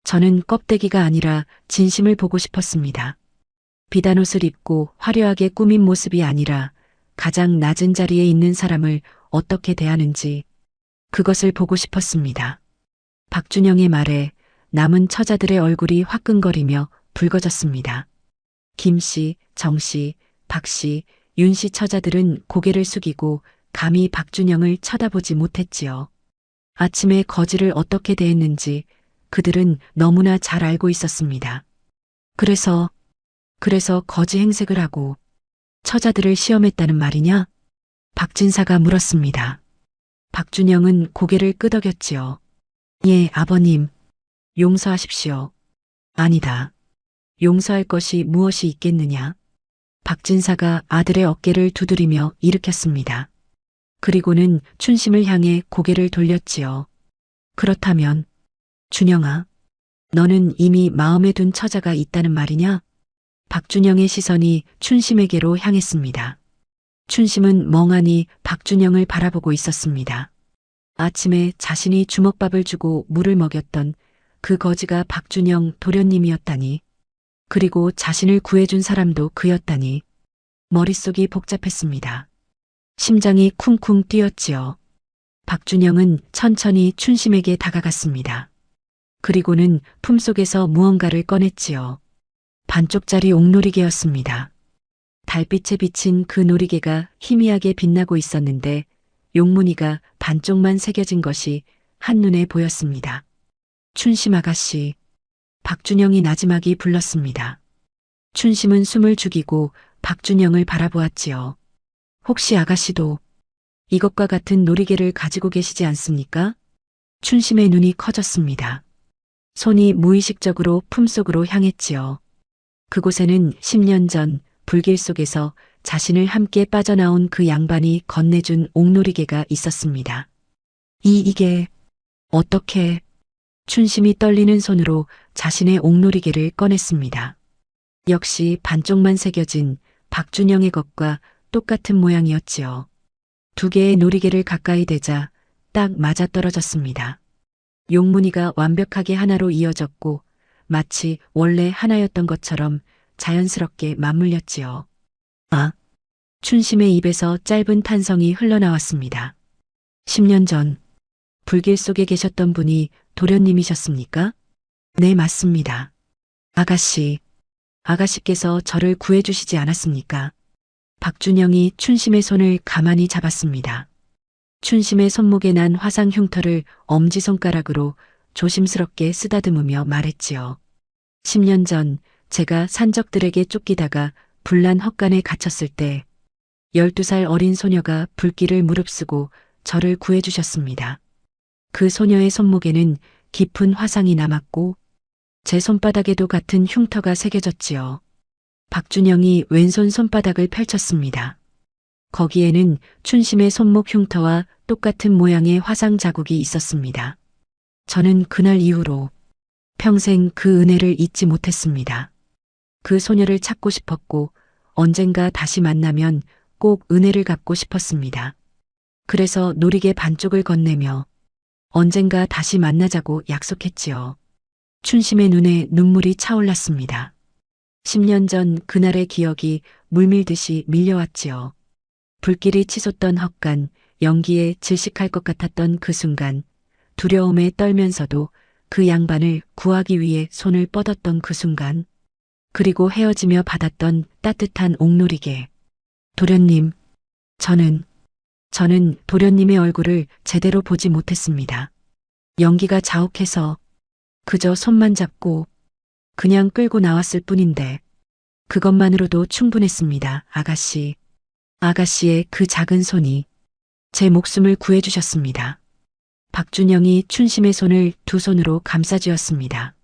저는 껍데기가 아니라 진심을 보고 싶었습니다. 비단옷을 입고 화려하게 꾸민 모습이 아니라 가장 낮은 자리에 있는 사람을 어떻게 대하는지 그것을 보고 싶었습니다. 박준영의 말에 남은 처자들의 얼굴이 화끈거리며 붉어졌습니다. 김씨, 정씨, 박씨, 윤씨 처자들은 고개를 숙이고 감히 박준영을 쳐다보지 못했지요. 아침에 거지를 어떻게 대했는지 그들은 너무나 잘 알고 있었습니다. 그래서 거지 행색을 하고 처자들을 시험했다는 말이냐? 박진사가 물었습니다. 박준영은 고개를 끄덕였지요. 예, 아버님. 용서하십시오. 아니다. 용서할 것이 무엇이 있겠느냐? 박진사가 아들의 어깨를 두드리며 일으켰습니다. 그리고는 춘심을 향해 고개를 돌렸지요. 그렇다면, 준영아, 너는 이미 마음에 둔 처자가 있다는 말이냐? 박준영의 시선이 춘심에게로 향했습니다. 춘심은 멍하니 박준영을 바라보고 있었습니다. 아침에 자신이 주먹밥을 주고 물을 먹였던 그 거지가 박준영 도련님이었다니, 그리고 자신을 구해준 사람도 그였다니, 머릿속이 복잡했습니다. 심장이 쿵쿵 뛰었지요. 박준영은 천천히 춘심에게 다가갔습니다. 그리고는 품속에서 무언가를 꺼냈지요. 반쪽짜리 옥놀이개였습니다. 달빛에 비친 그 놀이개가 희미하게 빛나고 있었는데 용무늬가 반쪽만 새겨진 것이 한눈에 보였습니다. 춘심 아가씨, 박준영이 나지막이 불렀습니다. 춘심은 숨을 죽이고 박준영을 바라보았지요. 혹시 아가씨도 이것과 같은 놀이개를 가지고 계시지 않습니까? 춘심의 눈이 커졌습니다. 손이 무의식적으로 품속으로 향했지요. 그곳에는 10년 전 불길 속에서 자신을 함께 빠져나온 그 양반이 건네준 옥놀이개가 있었습니다. 이게 어떻게? 춘심이 떨리는 손으로 자신의 옥놀이개를 꺼냈습니다. 역시 반쪽만 새겨진 박준영의 것과 똑같은 모양이었지요. 두 개의 놀이개를 가까이 대자 딱 맞아떨어졌습니다. 용무늬가 완벽하게 하나로 이어졌고 마치 원래 하나였던 것처럼 자연스럽게 맞물렸지요. 아, 춘심의 입에서 짧은 탄성이 흘러나왔습니다. 10년 전 불길 속에 계셨던 분이 도련님이셨습니까? 네, 맞습니다. 아가씨, 아가씨께서 저를 구해주시지 않았습니까? 박준영이 춘심의 손을 가만히 잡았습니다. 춘심의 손목에 난 화상 흉터를 엄지손가락으로 조심스럽게 쓰다듬으며 말했지요. 10년 전 제가 산적들에게 쫓기다가 불난 헛간에 갇혔을 때 12살 어린 소녀가 불길을 무릅쓰고 저를 구해주셨습니다. 그 소녀의 손목에는 깊은 화상이 남았고 제 손바닥에도 같은 흉터가 새겨졌지요. 박준영이 왼손 손바닥을 펼쳤습니다. 거기에는 춘심의 손목 흉터와 똑같은 모양의 화상 자국이 있었습니다. 저는 그날 이후로 평생 그 은혜를 잊지 못했습니다. 그 소녀를 찾고 싶었고 언젠가 다시 만나면 꼭 은혜를 갚고 싶었습니다. 그래서 놀이개 반쪽을 건네며 언젠가 다시 만나자고 약속했지요. 춘심의 눈에 눈물이 차올랐습니다. 10년 전 그날의 기억이 물밀듯이 밀려왔지요. 불길이 치솟던 헛간, 연기에 질식할 것 같았던 그 순간, 두려움에 떨면서도 그 양반을 구하기 위해 손을 뻗었던 그 순간, 그리고 헤어지며 받았던 따뜻한 옥놀이개. 도련님, 저는 도련님의 얼굴을 제대로 보지 못했습니다. 연기가 자욱해서 그저 손만 잡고 그냥 끌고 나왔을 뿐인데 그것만으로도 충분했습니다. 아가씨. 아가씨의 그 작은 손이 제 목숨을 구해주셨습니다. 박준영이 춘심의 손을 두 손으로 감싸쥐었습니다.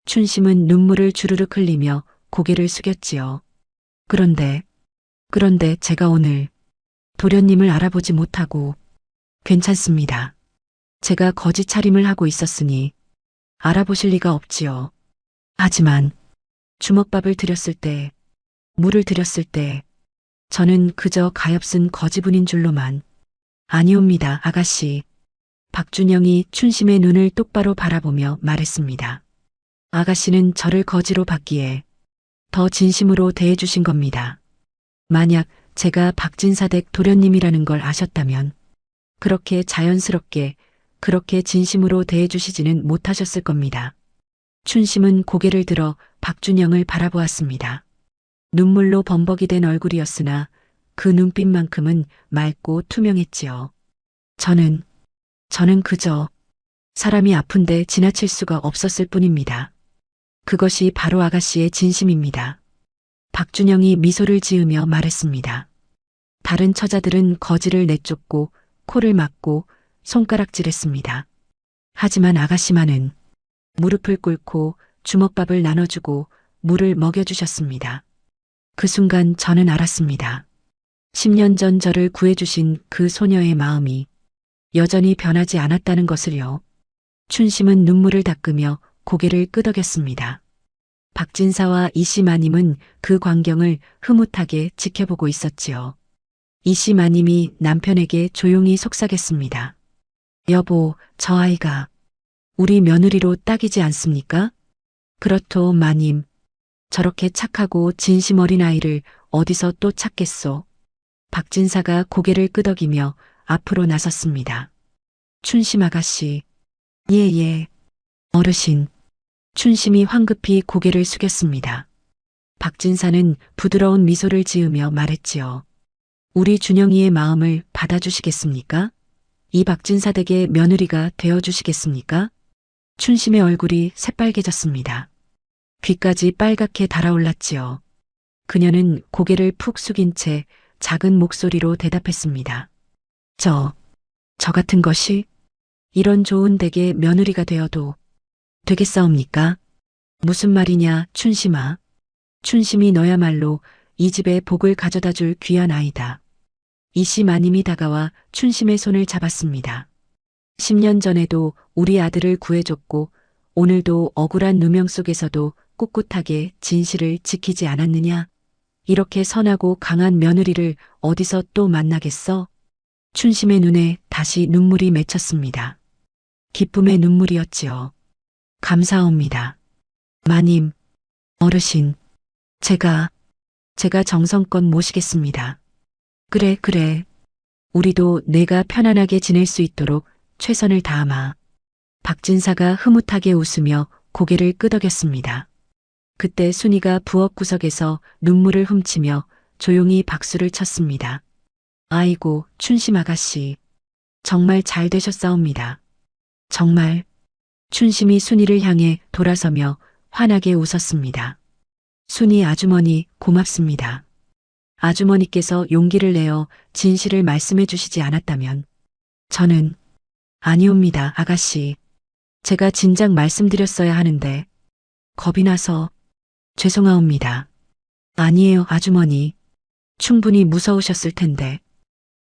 춘심은 눈물을 주르륵 흘리며 고개를 숙였지요. 그런데 제가 오늘 도련님을 알아보지 못하고 괜찮습니다. 제가 거짓 차림을 하고 있었으니 알아보실 리가 없지요. 하지만 주먹밥을 드렸을 때, 물을 드렸을 때 저는 그저 가엾은 거지분인 줄로만. 아니옵니다, 아가씨. 박준영이 춘심의 눈을 똑바로 바라보며 말했습니다. 아가씨는 저를 거지로 받기에 더 진심으로 대해주신 겁니다. 만약 제가 박진사댁 도련님이라는 걸 아셨다면 그렇게 자연스럽게, 그렇게 진심으로 대해주시지는 못하셨을 겁니다. 춘심은 고개를 들어 박준영을 바라보았습니다. 눈물로 범벅이 된 얼굴이었으나 그 눈빛만큼은 맑고 투명했지요. 저는 그저 사람이 아픈데 지나칠 수가 없었을 뿐입니다. 그것이 바로 아가씨의 진심입니다. 박준영이 미소를 지으며 말했습니다. 다른 처자들은 거지를 내쫓고 코를 막고 손가락질했습니다. 하지만 아가씨만은 무릎을 꿇고 주먹밥을 나눠주고 물을 먹여주셨습니다. 그 순간 저는 알았습니다. 10년 전 저를 구해주신 그 소녀의 마음이 여전히 변하지 않았다는 것을요. 춘심은 눈물을 닦으며 고개를 끄덕였습니다. 박진사와 이씨 마님은 그 광경을 흐뭇하게 지켜보고 있었지요. 이씨 마님이 남편에게 조용히 속삭였습니다. 여보, 저 아이가 우리 며느리로 딱이지 않습니까? 그렇소, 마님. 저렇게 착하고 진심 어린 아이를 어디서 또 찾겠소. 박진사가 고개를 끄덕이며 앞으로 나섰습니다. 춘심 아가씨. 예. 어르신. 춘심이 황급히 고개를 숙였습니다. 박진사는 부드러운 미소를 지으며 말했지요. 우리 준영이의 마음을 받아주시겠습니까? 이 박진사 댁의 며느리가 되어주시겠습니까? 춘심의 얼굴이 새빨개졌습니다. 귀까지 빨갛게 달아올랐지요. 그녀는 고개를 푹 숙인 채 작은 목소리로 대답했습니다. 저 같은 것이 이런 좋은 댁의 며느리가 되어도 되겠사옵니까? 무슨 말이냐, 춘심아. 춘심이 너야말로 이 집에 복을 가져다 줄 귀한 아이다. 이씨 마님이 다가와 춘심의 손을 잡았습니다. 10년 전에도 우리 아들을 구해줬고 오늘도 억울한 누명 속에서도 꿋꿋하게 진실을 지키지 않았느냐? 이렇게 선하고 강한 며느리를 어디서 또 만나겠어? 춘심의 눈에 다시 눈물이 맺혔습니다. 기쁨의 눈물이었지요. 감사합니다. 마님, 어르신, 제가 정성껏 모시겠습니다. 그래. 우리도 내가 편안하게 지낼 수 있도록 최선을 다하마. 박진사가 흐뭇하게 웃으며 고개를 끄덕였습니다. 그때 순이가 부엌 구석에서 눈물을 훔치며 조용히 박수를 쳤습니다. 아이고, 춘심 아가씨. 정말 잘 되셨사옵니다. 정말. 춘심이 순이를 향해 돌아서며 환하게 웃었습니다. 순이 아주머니 고맙습니다. 아주머니께서 용기를 내어 진실을 말씀해 주시지 않았다면 저는 아니옵니다, 아가씨. 제가 진작 말씀드렸어야 하는데 겁이 나서 죄송하옵니다. 아니에요, 아주머니. 충분히 무서우셨을 텐데.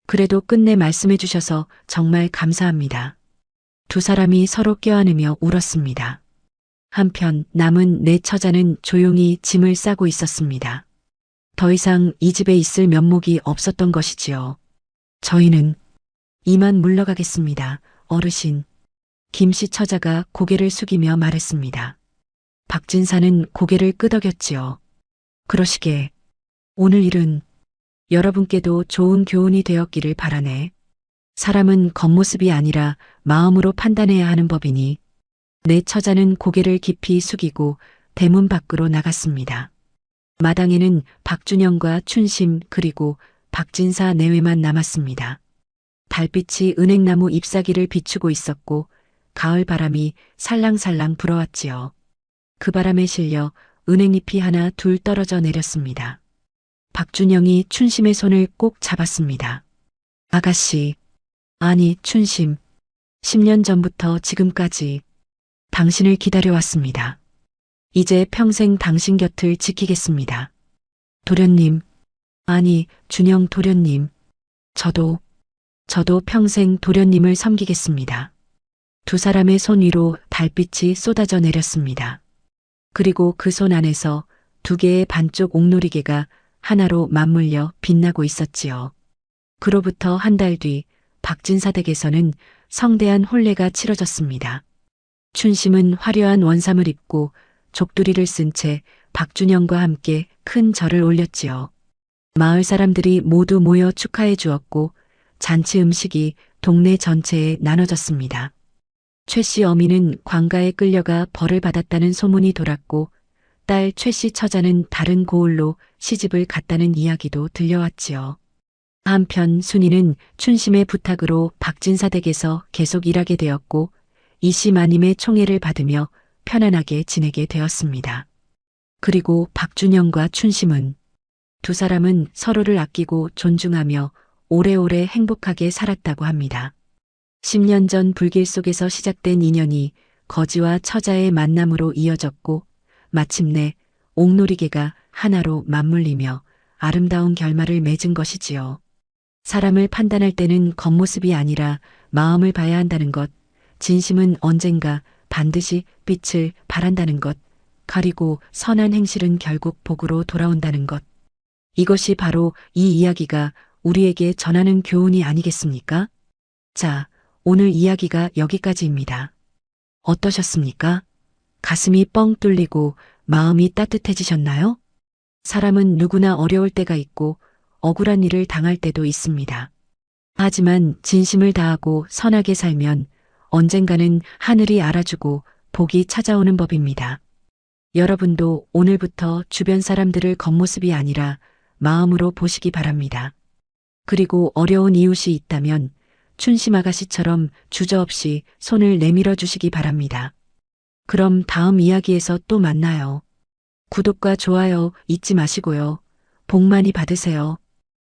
그래도 끝내 말씀해 주셔서 정말 감사합니다. 두 사람이 서로 껴안으며 울었습니다. 한편 남은 네 처자는 조용히 짐을 싸고 있었습니다. 더 이상 이 집에 있을 면목이 없었던 것이지요. 저희는 이만 물러가겠습니다, 어르신. 김씨 처자가 고개를 숙이며 말했습니다. 박진사는 고개를 끄덕였지요. 그러시게. 오늘 일은 여러분께도 좋은 교훈이 되었기를 바라네. 사람은 겉모습이 아니라 마음으로 판단해야 하는 법이니. 네 처자는 고개를 깊이 숙이고 대문 밖으로 나갔습니다. 마당에는 박준영과 춘심 그리고 박진사 내외만 남았습니다. 달빛이 은행나무 잎사귀를 비추고 있었고 가을 바람이 살랑살랑 불어왔지요. 그 바람에 실려 은행잎이 하나 둘 떨어져 내렸습니다. 박준영이 춘심의 손을 꼭 잡았습니다. 아가씨, 아니 춘심, 10년 전부터 지금까지 당신을 기다려왔습니다. 이제 평생 당신 곁을 지키겠습니다. 도련님, 아니 준영 도련님, 저도 평생 도련님을 섬기겠습니다. 두 사람의 손 위로 달빛이 쏟아져 내렸습니다. 그리고 그 손 안에서 두 개의 반쪽 옥놀이개가 하나로 맞물려 빛나고 있었지요. 그로부터 한 달 뒤 박진사 댁에서는 성대한 혼례가 치러졌습니다. 춘심은 화려한 원삼을 입고 족두리를 쓴 채 박준영과 함께 큰 절을 올렸지요. 마을 사람들이 모두 모여 축하해 주었고 잔치 음식이 동네 전체에 나눠졌습니다. 최 씨 어미는 관가에 끌려가 벌을 받았다는 소문이 돌았고 딸 최 씨 처자는 다른 고을로 시집을 갔다는 이야기도 들려왔지요. 한편 순이는 춘심의 부탁으로 박진사 댁에서 계속 일하게 되었고 이 씨 마님의 총애를 받으며 편안하게 지내게 되었습니다. 그리고 박준영과 춘심은 두 사람은 서로를 아끼고 존중하며 오래오래 행복하게 살았다고 합니다. 10년 전 불길 속에서 시작된 인연이 거지와 처자의 만남으로 이어졌고 마침내 옥놀이개가 하나로 맞물리며 아름다운 결말을 맺은 것이지요. 사람을 판단할 때는 겉모습이 아니라 마음을 봐야 한다는 것, 진심은 언젠가 반드시 빛을 발한다는 것, 그리고 선한 행실은 결국 복으로 돌아온다는 것. 이것이 바로 이 이야기가 우리에게 전하는 교훈이 아니겠습니까? 자, 오늘 이야기가 여기까지입니다. 어떠셨습니까? 가슴이 뻥 뚫리고 마음이 따뜻해지셨나요? 사람은 누구나 어려울 때가 있고 억울한 일을 당할 때도 있습니다. 하지만 진심을 다하고 선하게 살면 언젠가는 하늘이 알아주고 복이 찾아오는 법입니다. 여러분도 오늘부터 주변 사람들을 겉모습이 아니라 마음으로 보시기 바랍니다. 그리고 어려운 이웃이 있다면 춘심 아가씨처럼 주저없이 손을 내밀어 주시기 바랍니다. 그럼 다음 이야기에서 또 만나요. 구독과 좋아요 잊지 마시고요. 복 많이 받으세요.